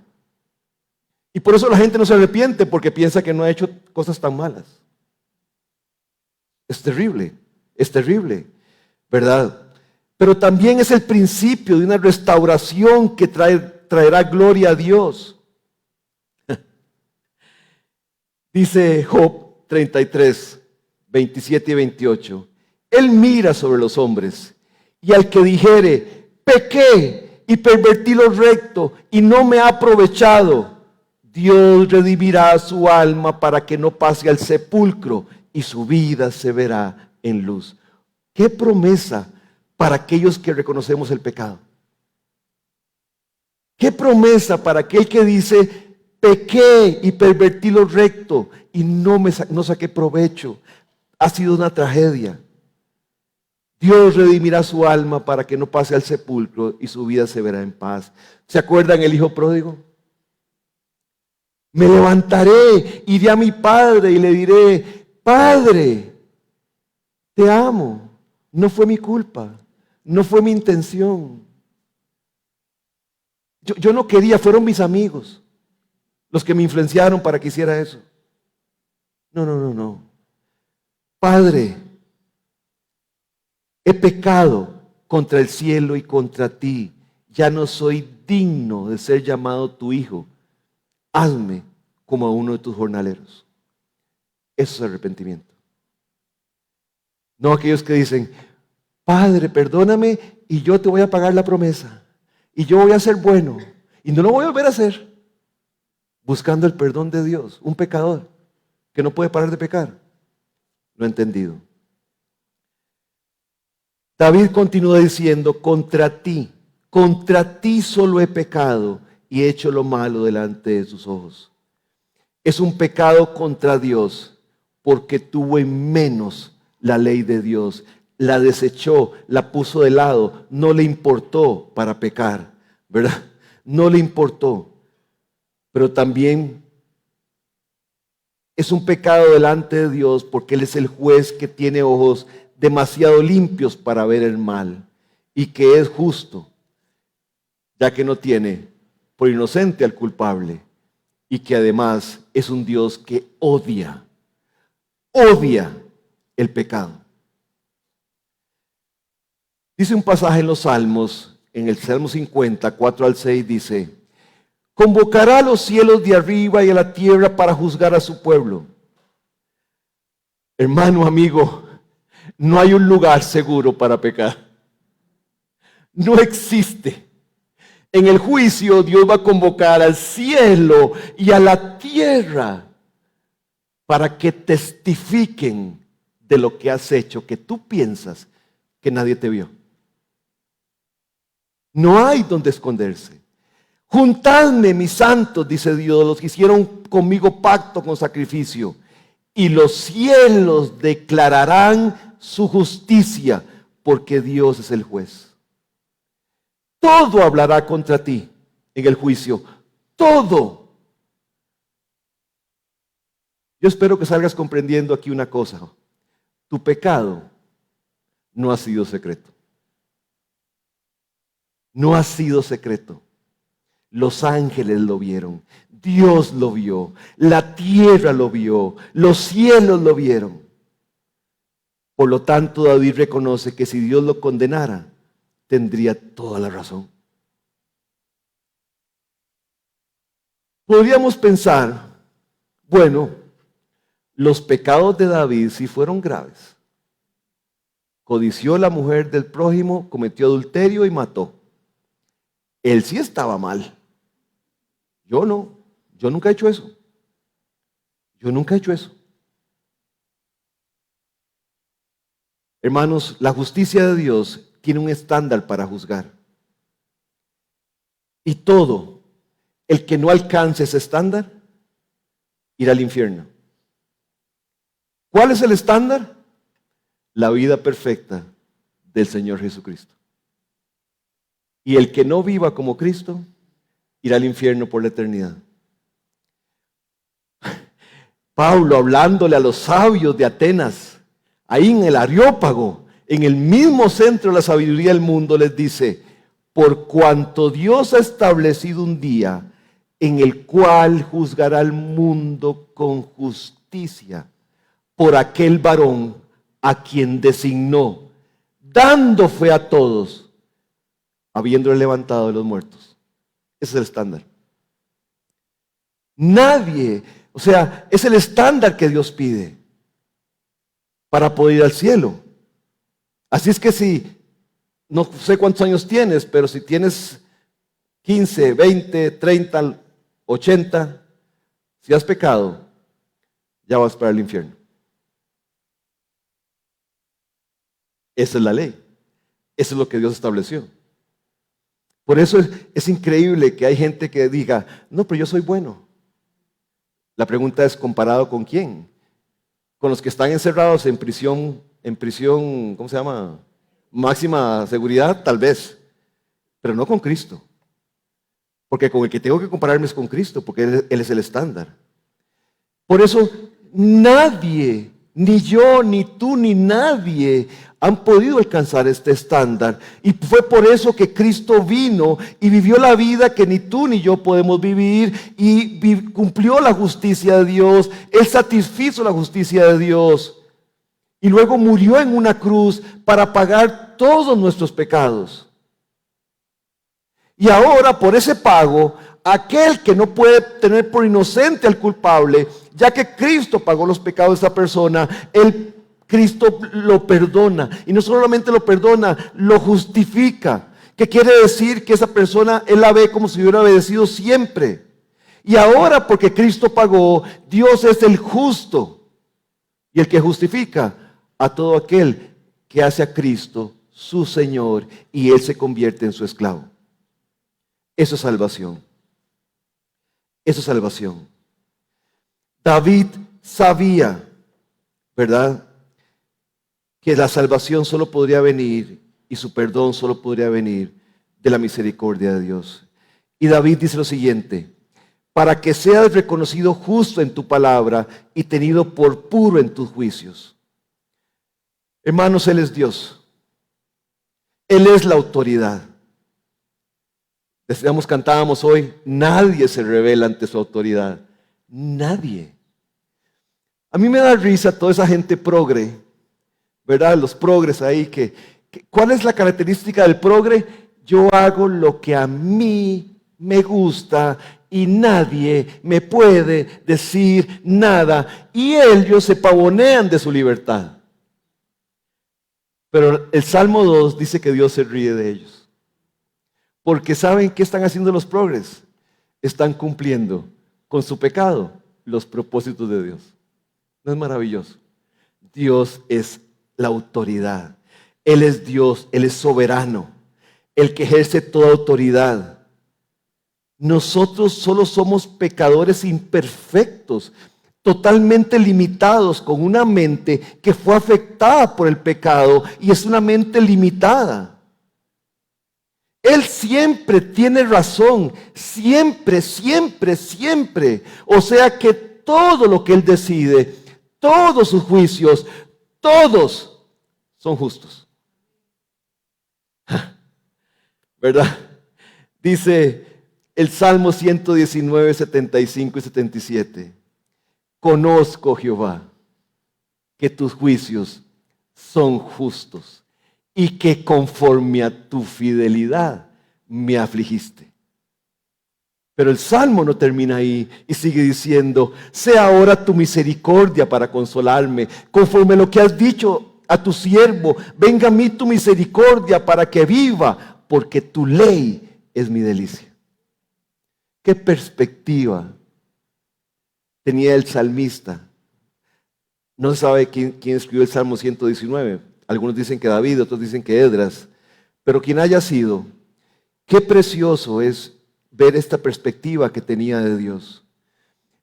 Speaker 1: Y por eso la gente no se arrepiente, porque piensa que no ha hecho cosas tan malas. Es terrible, ¿verdad? Pero también es el principio de una restauración que traerá gloria a Dios. Dice Job 33, 27 y 28. Él mira sobre los hombres, y al que dijere: pequé y pervertí lo recto y no me ha aprovechado, Dios redimirá su alma para que no pase al sepulcro y su vida se verá en luz. ¡Qué promesa para aquellos que reconocemos el pecado! ¡Qué promesa para aquel que dice: pequé y pervertí lo recto y no saqué provecho! Ha sido una tragedia. Dios redimirá su alma para que no pase al sepulcro y su vida se verá en paz. ¿Se acuerdan el hijo pródigo? Me levantaré, iré a mi padre y le diré: Padre, te amo. No fue mi culpa, no fue mi intención. Yo no quería, fueron mis amigos los que me influenciaron para que hiciera eso. No. Padre, he pecado contra el cielo y contra ti. Ya no soy digno de ser llamado tu hijo. Hazme como a uno de tus jornaleros. Eso es arrepentimiento. No aquellos que dicen: Padre, perdóname y yo te voy a pagar la promesa. Y yo voy a ser bueno. Y no lo voy a volver a hacer. Buscando el perdón de Dios. Un pecador que no puede parar de pecar. No he entendido. David continúa diciendo: contra ti solo he pecado y he hecho lo malo delante de sus ojos. Es un pecado contra Dios, porque tuvo en menos la ley de Dios. La desechó, la puso de lado, no le importó para pecar, ¿verdad? No le importó. Pero también es un pecado delante de Dios porque Él es el juez que tiene ojos demasiado limpios para ver el mal y que es justo, ya que no tiene por inocente al culpable y que además es un Dios que odia el pecado. Dice un pasaje en los Salmos, en el Salmo 50, 4 al 6, dice: convocará a los cielos de arriba y a la tierra para juzgar a su pueblo. Hermano, amigo, no hay un lugar seguro para pecar. No existe. En el juicio Dios va a convocar al cielo y a la tierra para que testifiquen de lo que has hecho, que tú piensas que nadie te vio. No hay donde esconderse. Juntadme, mis santos, dice Dios, los que hicieron conmigo pacto con sacrificio, y los cielos declararán su justicia, porque Dios es el juez. Todo hablará contra ti en el juicio. Todo. Yo espero que salgas comprendiendo aquí una cosa. Tu pecado no ha sido secreto. No ha sido secreto. Los ángeles lo vieron, Dios lo vio, la tierra lo vio, los cielos lo vieron. Por lo tanto, David reconoce que si Dios lo condenara, tendría toda la razón. Podríamos pensar, bueno, los pecados de David sí fueron graves. Codició a la mujer del prójimo, cometió adulterio y mató. Él sí estaba mal. Yo no, yo nunca he hecho eso. Yo nunca he hecho eso. Hermanos, la justicia de Dios tiene un estándar para juzgar. Y todo el que no alcance ese estándar irá al infierno. ¿Cuál es el estándar? La vida perfecta del Señor Jesucristo. Y el que no viva como Cristo irá al infierno por la eternidad. Pablo, hablándole a los sabios de Atenas, ahí en el Areópago, en el mismo centro de la sabiduría del mundo, les dice: por cuanto Dios ha establecido un día en el cual juzgará al mundo con justicia por aquel varón a quien designó, dando fe a todos, habiéndole levantado de los muertos. Ese es el estándar. Nadie, o sea, es el estándar que Dios pide para poder ir al cielo. Así es que si, no sé cuántos años tienes, pero si tienes 15, 20, 30, 80, si has pecado, ya vas para el infierno. Esa es la ley. Eso es lo que Dios estableció. Por eso es increíble que hay gente que diga: no, pero yo soy bueno. La pregunta es: ¿comparado con quién? Con los que están encerrados en prisión, ¿cómo se llama? Máxima seguridad, tal vez, pero no con Cristo. Porque con el que tengo que compararme es con Cristo, porque Él es el estándar. Por eso nadie, ni yo, ni tú, ni nadie han podido alcanzar este estándar. Y fue por eso que Cristo vino y vivió la vida que ni tú ni yo podemos vivir, y cumplió la justicia de Dios. Él satisfizo la justicia de Dios. Y luego murió en una cruz para pagar todos nuestros pecados. Y ahora, por ese pago, aquel que no puede tener por inocente al culpable, ya que Cristo pagó los pecados de esa persona, Cristo lo perdona. Y no solamente lo perdona, lo justifica. ¿Qué quiere decir? Que esa persona, Él la ve como si hubiera obedecido siempre. Y ahora, porque Cristo pagó, Dios es el justo y el que justifica a todo aquel que hace a Cristo su Señor y Él se convierte en su esclavo. Eso es salvación. Eso es salvación. David sabía ¿verdad? Que la salvación solo podría venir y su perdón solo podría venir de la misericordia de Dios. Y David dice lo siguiente: para que seas reconocido justo en tu palabra y tenido por puro en tus juicios. Hermanos, Él es Dios. Él es la autoridad. Decíamos, cantábamos hoy, nadie se revela ante su autoridad. Nadie. A mí me da risa toda esa gente progre, ¿verdad? Los progres ahí ¿cuál es la característica del progre? Yo hago lo que a mí me gusta y nadie me puede decir nada. Y ellos se pavonean de su libertad. Pero el Salmo 2 dice que Dios se ríe de ellos. Porque ¿saben qué están haciendo los progres? Están cumpliendo con su pecado los propósitos de Dios. ¿No es maravilloso? Dios es la autoridad. Él es Dios, Él es soberano, el que ejerce toda autoridad. Nosotros solo somos pecadores imperfectos, totalmente limitados, con una mente que fue afectada por el pecado y es una mente limitada. Él siempre tiene razón, siempre, siempre, siempre. O sea que todo lo que Él decide, todos sus juicios, todos son justos. ¿Verdad? Dice el Salmo 119, 75 y 77. Conozco, Jehová, que tus juicios son justos y que conforme a tu fidelidad me afligiste. Pero el Salmo no termina ahí y sigue diciendo: sea ahora tu misericordia para consolarme, conforme a lo que has dicho a tu siervo. Venga a mí tu misericordia para que viva, porque tu ley es mi delicia. ¿Qué perspectiva tenía el salmista? No se sabe quién escribió el Salmo 119. Algunos dicen que David, otros dicen que Esdras. Pero quien haya sido, qué precioso es ver esta perspectiva que tenía de Dios.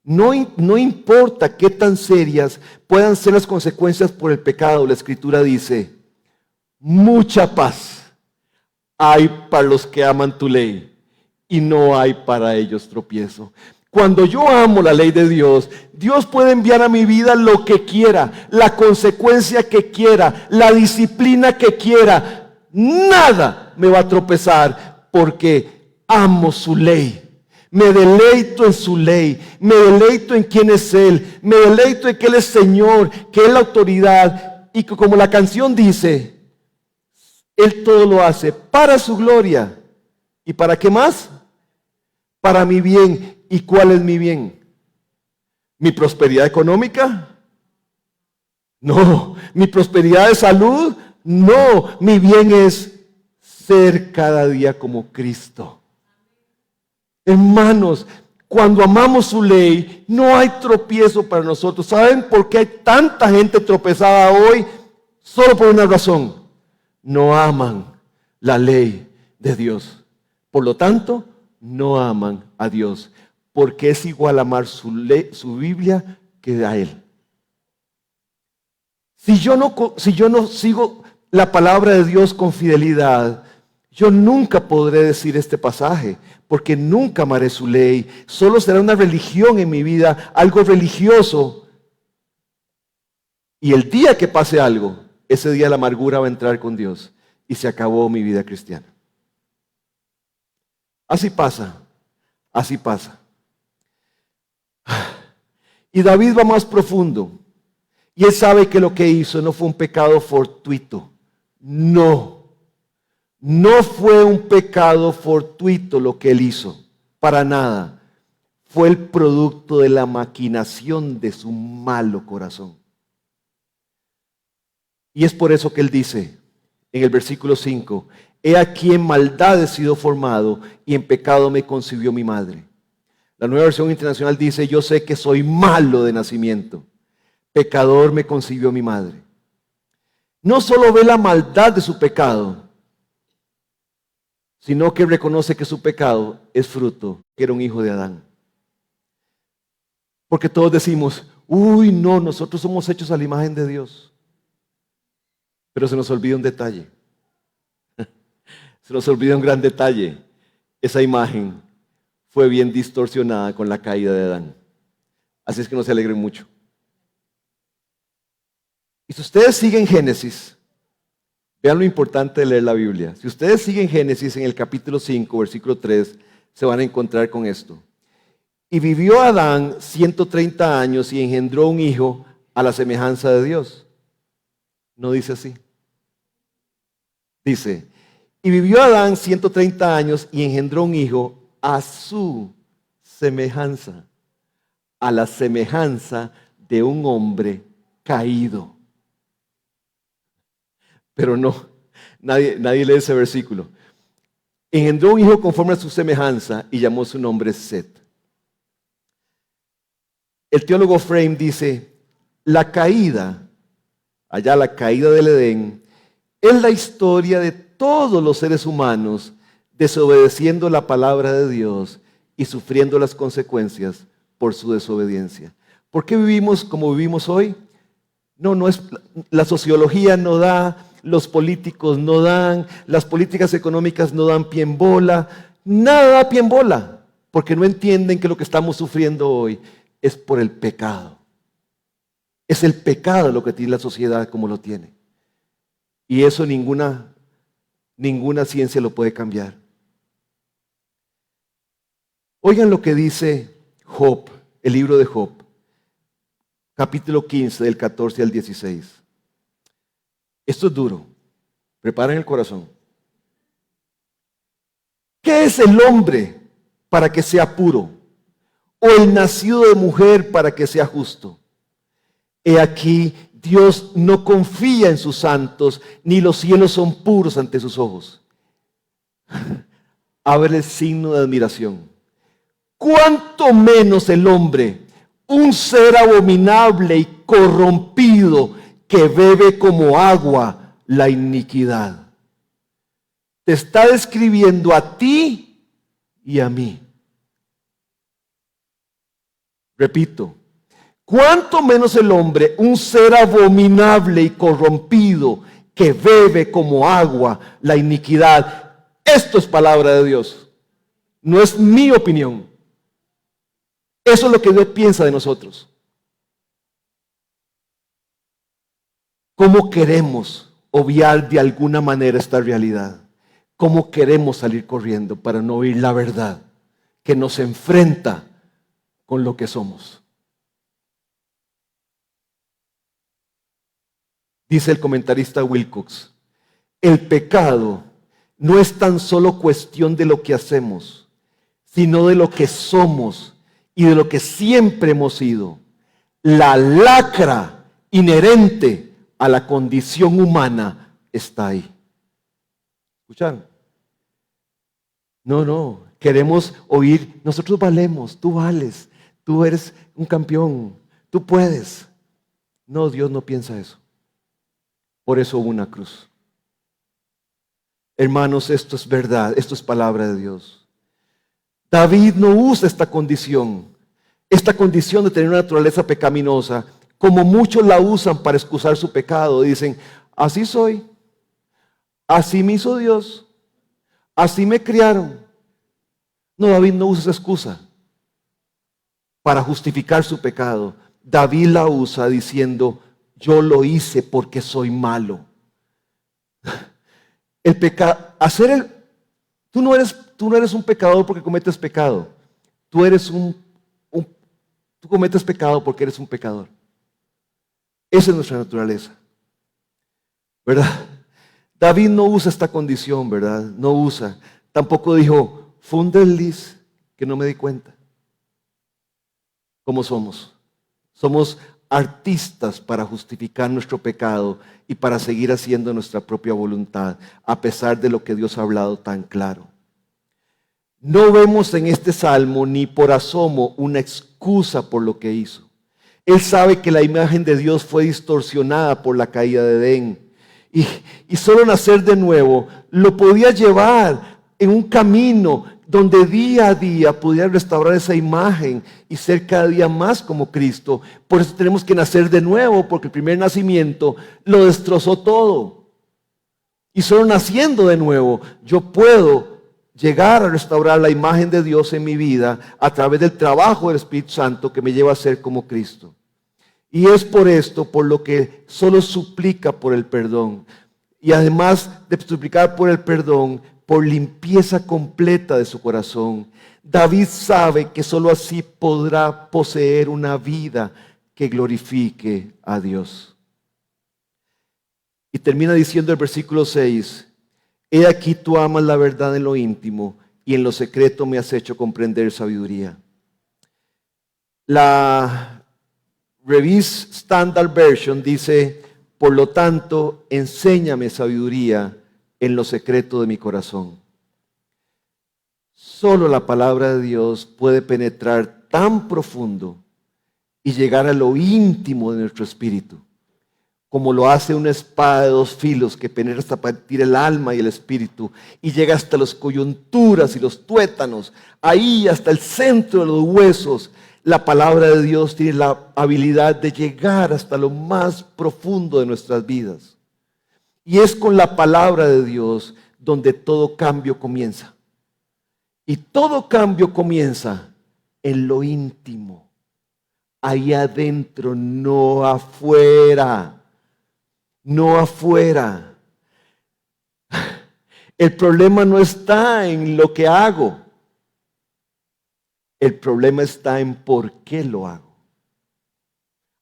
Speaker 1: No importa qué tan serias puedan ser las consecuencias por el pecado, la Escritura dice: mucha paz hay para los que aman tu ley y no hay para ellos tropiezo. Cuando yo amo la ley de Dios, Dios puede enviar a mi vida lo que quiera, la consecuencia que quiera, la disciplina que quiera. Nada me va a tropezar porque amo su ley. Me deleito en su ley, me deleito en quién es Él, me deleito en que Él es Señor, que es la autoridad y que, como la canción dice, Él todo lo hace para su gloria. ¿Y para qué más? Para mi bien. ¿Y cuál es mi bien? ¿Mi prosperidad económica? No. ¿Mi prosperidad de salud? No. Mi bien es ser cada día como Cristo. Hermanos, cuando amamos su ley, no hay tropiezo para nosotros. ¿Saben por qué hay tanta gente tropezada hoy? Solo por una razón: no aman la ley de Dios. Por lo tanto, no aman a Dios, porque es igual amar su Biblia que a Él. Si yo no sigo la palabra de Dios con fidelidad, yo nunca podré decir este pasaje, porque nunca amaré su ley. Solo será una religión en mi vida, algo religioso. Y el día que pase algo, ese día la amargura va a entrar con Dios y se acabó mi vida cristiana. Así pasa, así pasa. Y David va más profundo. Y él sabe que lo que hizo no fue un pecado fortuito. No fue un pecado fortuito lo que él hizo. Para nada. Fue el producto de la maquinación de su malo corazón. Y es por eso que él dice en el versículo 5: he aquí en maldad he sido formado y en pecado me concibió mi madre. La Nueva Versión Internacional dice: yo sé que soy malo de nacimiento, pecador me concibió mi madre. No solo ve la maldad de su pecado, sino que reconoce que su pecado es fruto, que era un hijo de Adán. Porque todos decimos: uy, no, nosotros somos hechos a la imagen de Dios. Pero se nos olvida un detalle. Se nos olvida un gran detalle. Esa imagen fue bien distorsionada con la caída de Adán. Así es que no se alegren mucho. Y si ustedes siguen Génesis, vean lo importante de leer la Biblia. Si ustedes siguen Génesis en el capítulo 5, versículo 3, se van a encontrar con esto. Y vivió Adán 130 años y engendró un hijo a la semejanza de Dios. No dice así. Dice, y vivió Adán 130 años y engendró un hijo a su semejanza, a la semejanza de un hombre caído. Pero no, nadie lee ese versículo. Engendró un hijo conforme a su semejanza y llamó su nombre Set. El teólogo Frame dice, la caída del Edén, es la historia de todos los seres humanos desobedeciendo la palabra de Dios y sufriendo las consecuencias por su desobediencia. ¿Por qué vivimos como vivimos hoy? No es, la sociología no da, los políticos no dan, las políticas económicas no dan pie en bola, nada da pie en bola, porque no entienden que lo que estamos sufriendo hoy es por el pecado. Es el pecado lo que tiene la sociedad como lo tiene. Y eso ninguna ciencia lo puede cambiar. Oigan lo que dice Job, el libro de Job, capítulo 15, del 14 al 16. Esto es duro. Preparen el corazón. ¿Qué es el hombre para que sea puro? ¿O el nacido de mujer para que sea justo? He aquí, Dios no confía en sus santos, ni los cielos son puros ante sus ojos. Abre el signo de admiración. ¿Cuánto menos el hombre, un ser abominable y corrompido que bebe como agua la iniquidad? Te está describiendo a ti y a mí. Repito, cuánto menos el hombre, un ser abominable y corrompido que bebe como agua la iniquidad. Esto es palabra de Dios. No es mi opinión. Eso es lo que Dios piensa de nosotros. ¿Cómo queremos obviar de alguna manera esta realidad? ¿Cómo queremos salir corriendo para no oír la verdad que nos enfrenta con lo que somos? Dice el comentarista Wilcox, el pecado no es tan solo cuestión de lo que hacemos, sino de lo que somos y de lo que siempre hemos sido. La lacra inherente a la condición humana está ahí. ¿Escucharon? No, queremos oír, nosotros valemos, tú vales, tú eres un campeón, tú puedes. No, Dios no piensa eso. Por eso hubo una cruz. Hermanos, esto es verdad, esto es palabra de Dios. David no usa esta condición de tener una naturaleza pecaminosa, como muchos la usan para excusar su pecado. Dicen, así soy, así me hizo Dios, así me criaron. No, David no usa esa excusa para justificar su pecado. David la usa diciendo, yo lo hice porque soy malo. El pecado, tú no eres un pecador porque cometes pecado. Tú cometes pecado porque eres un pecador. Esa es nuestra naturaleza, ¿verdad? David no usa esta condición, ¿verdad? No usa. Tampoco dijo, fue un desliz que no me di cuenta. ¿Cómo somos? Somos artistas para justificar nuestro pecado y para seguir haciendo nuestra propia voluntad, a pesar de lo que Dios ha hablado tan claro. No vemos en este salmo ni por asomo una excusa por lo que hizo. Él sabe que la imagen de Dios fue distorsionada por la caída de Edén. Y solo nacer de nuevo lo podía llevar en un camino donde día a día pudiera restaurar esa imagen y ser cada día más como Cristo. Por eso tenemos que nacer de nuevo, porque el primer nacimiento lo destrozó todo. Y solo naciendo de nuevo, yo puedo llegar a restaurar la imagen de Dios en mi vida a través del trabajo del Espíritu Santo que me lleva a ser como Cristo. Y es por esto, por lo que solo suplica por el perdón. Y además de suplicar por el perdón, por limpieza completa de su corazón. David sabe que solo así podrá poseer una vida que glorifique a Dios. Y termina diciendo el versículo 6, he aquí tú amas la verdad en lo íntimo y en lo secreto me has hecho comprender sabiduría. La Revised Standard Version dice, por lo tanto, enséñame sabiduría en lo secreto de mi corazón. Solo la palabra de Dios puede penetrar tan profundo y llegar a lo íntimo de nuestro espíritu, como lo hace una espada de dos filos que penetra hasta partir el alma y el espíritu y llega hasta las coyunturas y los tuétanos, ahí hasta el centro de los huesos. La palabra de Dios tiene la habilidad de llegar hasta lo más profundo de nuestras vidas. Y es con la palabra de Dios donde todo cambio comienza. Y todo cambio comienza en lo íntimo, ahí adentro, no afuera. No afuera. El problema no está en lo que hago. El problema está en por qué lo hago.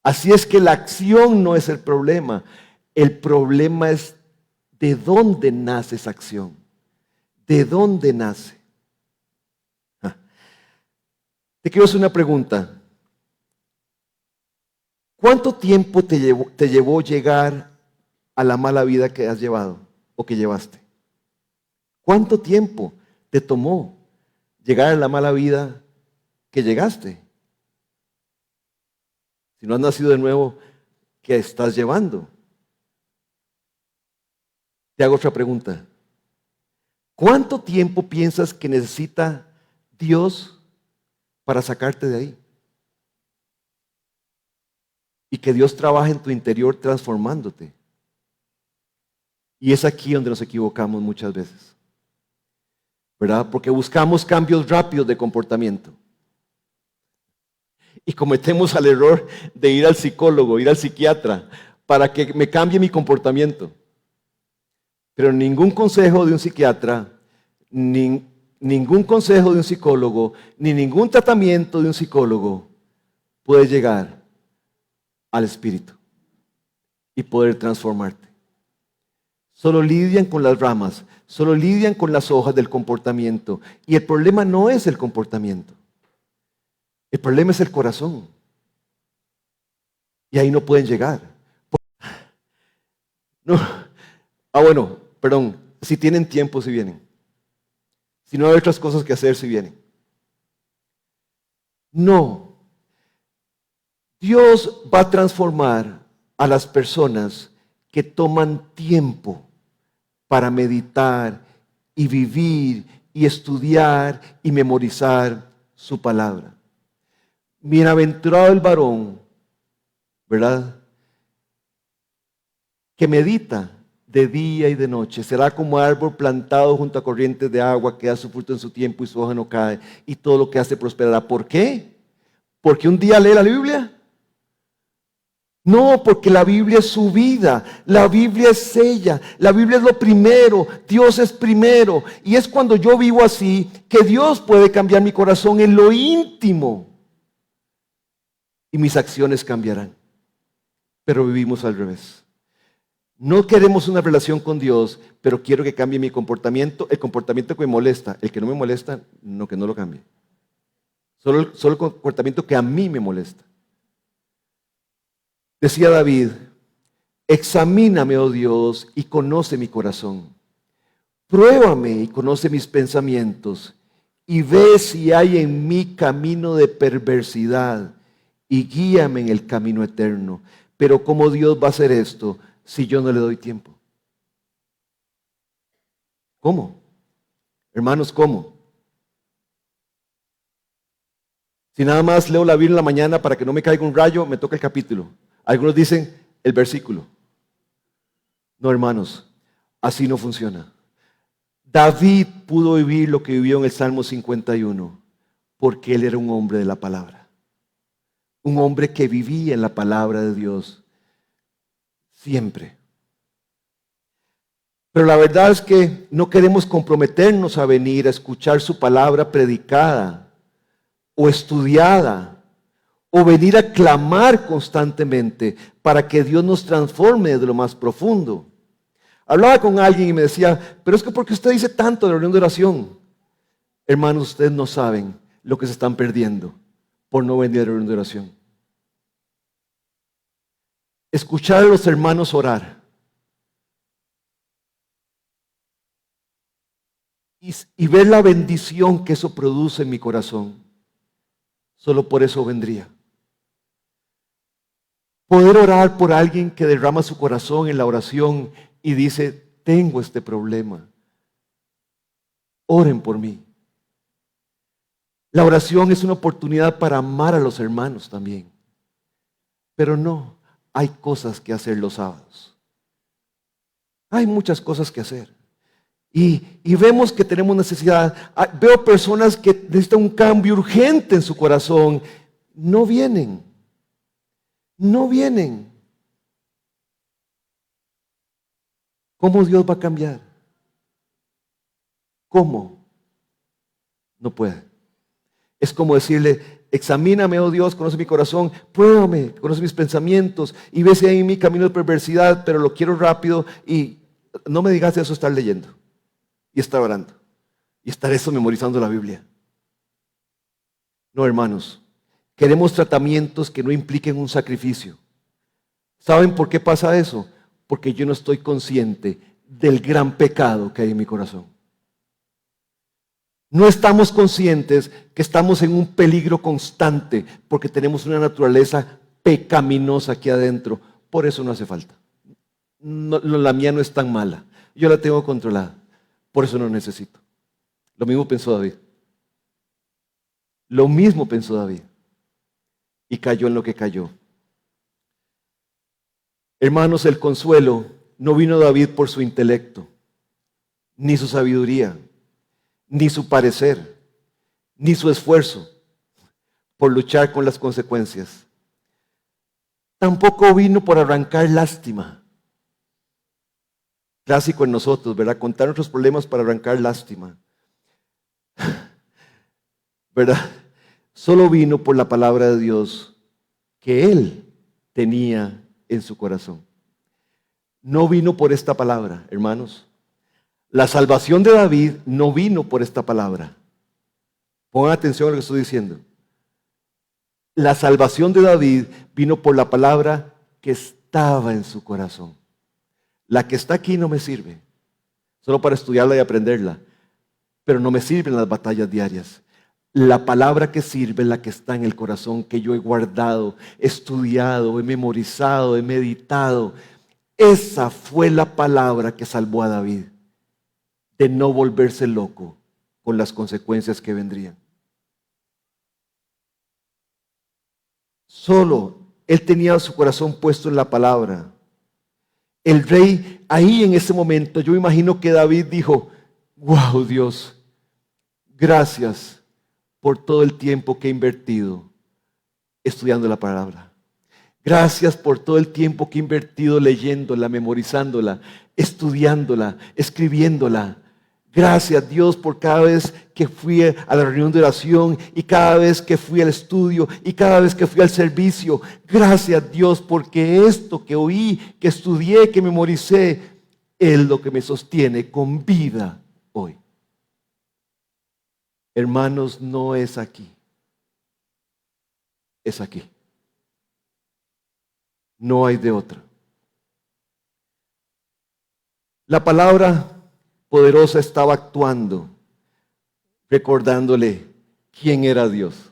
Speaker 1: Así es que la acción no es el problema. El problema es de dónde nace esa acción. ¿De dónde nace? Te quiero hacer una pregunta. ¿Cuánto tiempo te llevó llegar a la mala vida que has llevado o que llevaste? ¿Cuánto tiempo te tomó llegar a la mala vida que llegaste? Si no has nacido de nuevo, ¿qué estás llevando? Te hago otra pregunta. ¿Cuánto tiempo piensas que necesita Dios para sacarte de ahí? Y que Dios trabaje en tu interior transformándote. Y es aquí donde nos equivocamos muchas veces, ¿verdad? Porque buscamos cambios rápidos de comportamiento. Y cometemos el error de ir al psicólogo, ir al psiquiatra, para que me cambie mi comportamiento. Pero ningún consejo de un psiquiatra, ningún consejo de un psicólogo, ni ningún tratamiento de un psicólogo puede llegar al espíritu y poder transformarte. Solo lidian con las ramas, solo lidian con las hojas del comportamiento. Y el problema no es el comportamiento. El problema es el corazón. Y ahí no pueden llegar. No. Bueno, perdón. Si tienen tiempo, si vienen. Si no hay otras cosas que hacer, si vienen. No. Dios va a transformar a las personas que toman tiempo para meditar y vivir y estudiar y memorizar su palabra. Bienaventurado el varón, ¿verdad? Que medita de día y de noche. Será como árbol plantado junto a corrientes de agua que da su fruto en su tiempo y su hoja no cae y todo lo que hace prosperará. ¿Por qué? ¿Porque un día lee la Biblia? No, porque la Biblia es su vida, la Biblia es ella, la Biblia es lo primero, Dios es primero. Y es cuando yo vivo así que Dios puede cambiar mi corazón en lo íntimo. Y mis acciones cambiarán. Pero vivimos al revés. No queremos una relación con Dios, pero quiero que cambie mi comportamiento, el comportamiento que me molesta. El que no me molesta, no, que no lo cambie. Solo el comportamiento que a mí me molesta. Decía David, examíname, oh Dios, y conoce mi corazón. Pruébame y conoce mis pensamientos, y ve si hay en mí camino de perversidad, y guíame en el camino eterno. Pero ¿cómo Dios va a hacer esto si yo no le doy tiempo? ¿Cómo? Hermanos, ¿cómo? Si nada más leo la Biblia en la mañana para que no me caiga un rayo, me toca el capítulo. Algunos dicen el versículo. No, hermanos, así no funciona. David pudo vivir lo que vivió en el Salmo 51 porque él era un hombre de la palabra. Un hombre que vivía en la palabra de Dios siempre. Pero la verdad es que no queremos comprometernos a venir a escuchar su palabra predicada o estudiada o venir a clamar constantemente para que Dios nos transforme desde lo más profundo. Hablaba con alguien y me decía, pero es que ¿por qué usted dice tanto de la reunión de oración? Hermanos, ustedes no saben lo que se están perdiendo por no venir a la reunión de oración. Escuchar a los hermanos orar y ver la bendición que eso produce en mi corazón. Solo por eso vendría. Poder orar por alguien que derrama su corazón en la oración y dice, tengo este problema. Oren por mí. La oración es una oportunidad para amar a los hermanos también. Pero no, hay cosas que hacer los sábados. Hay muchas cosas que hacer. Y vemos que tenemos necesidad. Veo personas que necesitan un cambio urgente en su corazón. No vienen. No vienen. ¿Cómo Dios va a cambiar? ¿Cómo? No puede. Es como decirle, examíname, oh Dios, conoce mi corazón, pruébame, conoce mis pensamientos y ve si hay en mi camino de perversidad, pero lo quiero rápido y no me digas eso, estar leyendo y estar orando y estar eso memorizando la Biblia. No, hermanos, queremos tratamientos que no impliquen un sacrificio. ¿Saben por qué pasa eso? Porque yo no estoy consciente del gran pecado que hay en mi corazón. No estamos conscientes que estamos en un peligro constante porque tenemos una naturaleza pecaminosa aquí adentro. Por eso no hace falta. No, la mía no es tan mala. Yo la tengo controlada. Por eso no necesito. Lo mismo pensó David. Lo mismo pensó David. Y cayó en lo que cayó. Hermanos, el consuelo no vino a David por su intelecto, ni su sabiduría, ni su parecer, ni su esfuerzo por luchar con las consecuencias. Tampoco vino por arrancar lástima. Clásico en nosotros, ¿verdad? Contar nuestros problemas para arrancar lástima. ¿Verdad? Solo vino por la palabra de Dios que él tenía en su corazón. No vino por esta palabra, hermanos. La salvación de David no vino por esta palabra. Pongan atención a lo que estoy diciendo. La salvación de David vino por la palabra que estaba en su corazón. La que está aquí no me sirve, solo para estudiarla y aprenderla, pero no me sirve en las batallas diarias. La palabra que sirve es la que está en el corazón, que yo he guardado, estudiado, he memorizado, he meditado. Esa fue la palabra que salvó a David de no volverse loco con las consecuencias que vendrían. Solo él tenía su corazón puesto en la palabra. El rey ahí en ese momento, yo imagino que David dijo, wow, Dios, gracias por todo el tiempo que he invertido estudiando la palabra. Gracias por todo el tiempo que he invertido leyéndola, memorizándola, estudiándola, escribiéndola. Gracias, Dios, por cada vez que fui a la reunión de oración y cada vez que fui al estudio y cada vez que fui al servicio. Gracias, Dios, porque esto que oí, que estudié, que memoricé, es lo que me sostiene con vida hoy. Hermanos, no es aquí. Es aquí. No hay de otra. La palabra poderosa estaba actuando, recordándole quién era Dios,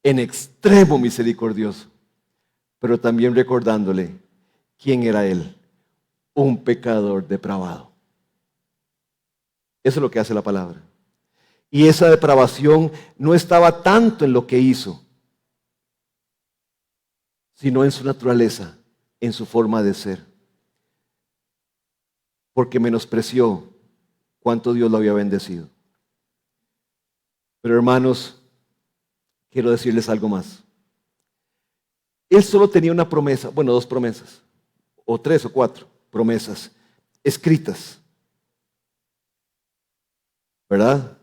Speaker 1: en extremo misericordioso, pero también recordándole quién era Él, un pecador depravado. Eso es lo que hace la palabra. Y esa depravación no estaba tanto en lo que hizo, sino en su naturaleza, en su forma de ser. Porque menospreció cuánto Dios lo había bendecido. Pero hermanos, quiero decirles algo más. Él solo tenía una promesa, bueno, 2 promesas, o 3 o 4 promesas escritas, ¿verdad?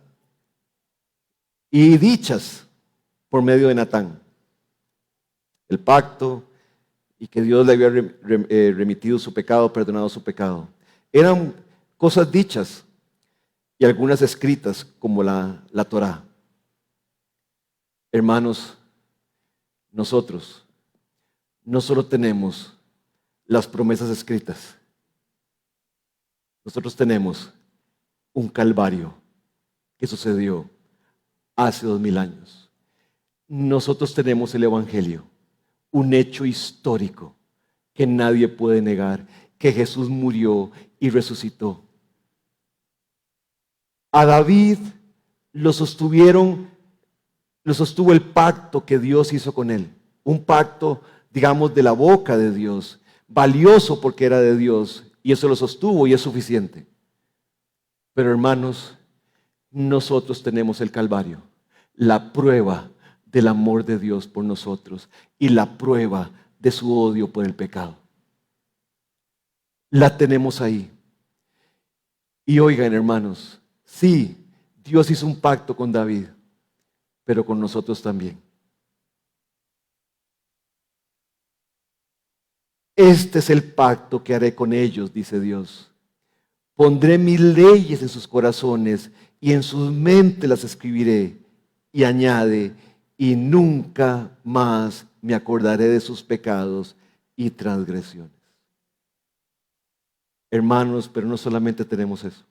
Speaker 1: Y dichas por medio de Natán. El pacto y que Dios le había remitido su pecado, perdonado su pecado. Eran cosas dichas y algunas escritas como la Torá. Hermanos, nosotros no solo tenemos las promesas escritas, nosotros tenemos un calvario que sucedió hace 2000 años. Nosotros tenemos el Evangelio, un hecho histórico que nadie puede negar, que Jesús murió y resucitó. A David lo sostuvo el pacto que Dios hizo con él, un pacto, digamos, de la boca de Dios, valioso porque era de Dios, y eso lo sostuvo y es suficiente. Pero hermanos, nosotros tenemos el Calvario, la prueba del amor de Dios por nosotros y la prueba de su odio por el pecado. La tenemos ahí. Y oigan, hermanos, sí, Dios hizo un pacto con David, pero con nosotros también. Este es el pacto que haré con ellos, dice Dios. Pondré mis leyes en sus corazones y en sus mentes las escribiré. Y añade, y nunca más me acordaré de sus pecados y transgresiones. Hermanos, pero no solamente tenemos eso.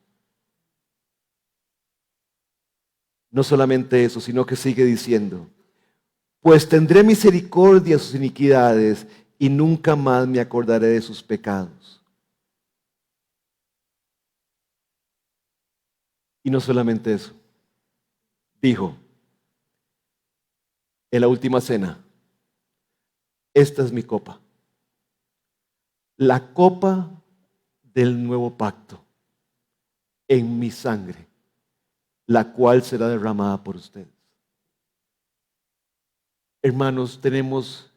Speaker 1: No solamente eso, sino que sigue diciendo, pues tendré misericordia de sus iniquidades y nunca más me acordaré de sus pecados. Y no solamente eso, dijo en la última cena, esta es mi copa, la copa del nuevo pacto en mi sangre, la cual será derramada por ustedes. Hermanos, tenemos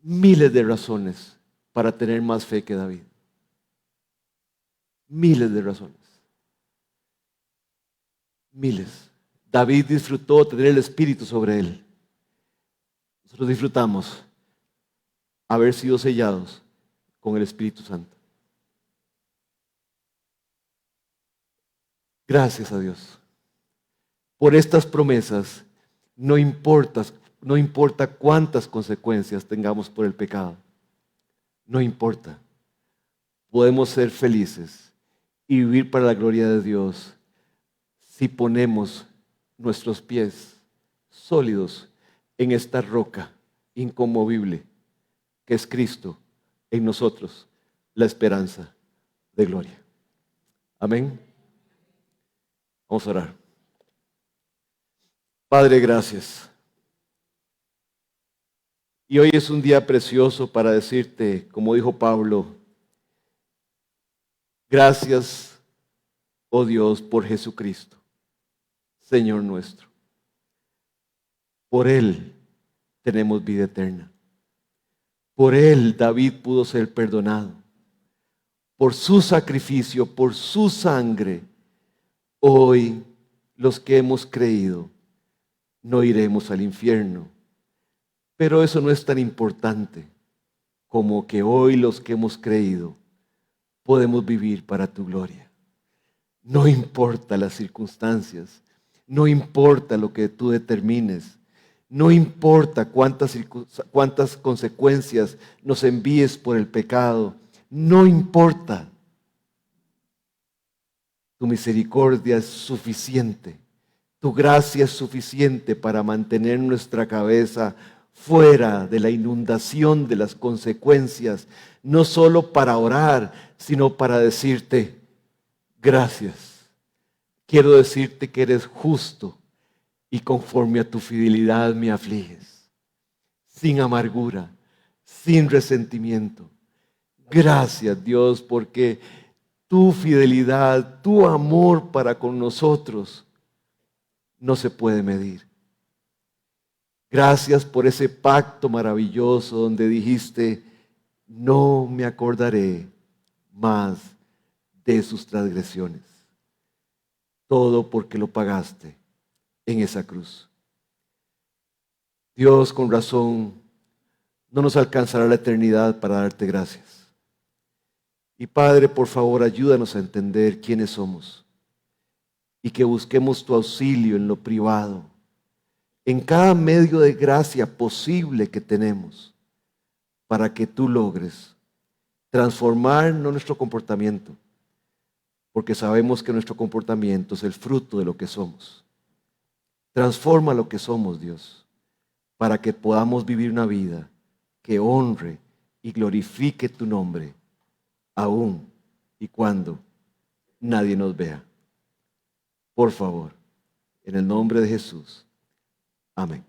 Speaker 1: miles de razones para tener más fe que David. Miles de razones. Miles. David disfrutó tener el Espíritu sobre él. Nosotros disfrutamos haber sido sellados con el Espíritu Santo. Gracias a Dios. Por estas promesas, no importa cuántas consecuencias tengamos por el pecado. No importa. Podemos ser felices y vivir para la gloria de Dios si ponemos nuestros pies sólidos en esta roca inconmovible que es Cristo en nosotros, la esperanza de gloria. Amén. Vamos a orar. Padre, gracias. Y hoy es un día precioso para decirte, como dijo Pablo, gracias, oh Dios, por Jesucristo, Señor nuestro. Por Él tenemos vida eterna. Por Él David pudo ser perdonado. Por su sacrificio, por su sangre, hoy los que hemos creído no iremos al infierno. Pero eso no es tan importante como que hoy los que hemos creído podemos vivir para tu gloria. No importa las circunstancias, no importa lo que tú determines, no importa cuántas consecuencias nos envíes por el pecado, no importa. Tu misericordia es suficiente, tu gracia es suficiente para mantener nuestra cabeza fuera de la inundación de las consecuencias, no solo para orar, sino para decirte gracias. quiero decirte que eres justo y conforme a tu fidelidad me afliges, sin amargura, sin resentimiento. Gracias, Dios, porque tu fidelidad, tu amor para con nosotros no se puede medir. Gracias por ese pacto maravilloso donde dijiste, no me acordaré más de sus transgresiones. Todo porque lo pagaste en esa cruz. Dios, con razón, no nos alcanzará la eternidad para darte gracias. Y Padre, por favor, ayúdanos a entender quiénes somos y que busquemos tu auxilio en lo privado, en cada medio de gracia posible que tenemos, para que tú logres transformar no nuestro comportamiento, porque sabemos que nuestro comportamiento es el fruto de lo que somos. Transforma lo que somos, Dios, para que podamos vivir una vida que honre y glorifique tu nombre, aún y cuando nadie nos vea. Por favor, en el nombre de Jesús. Amén.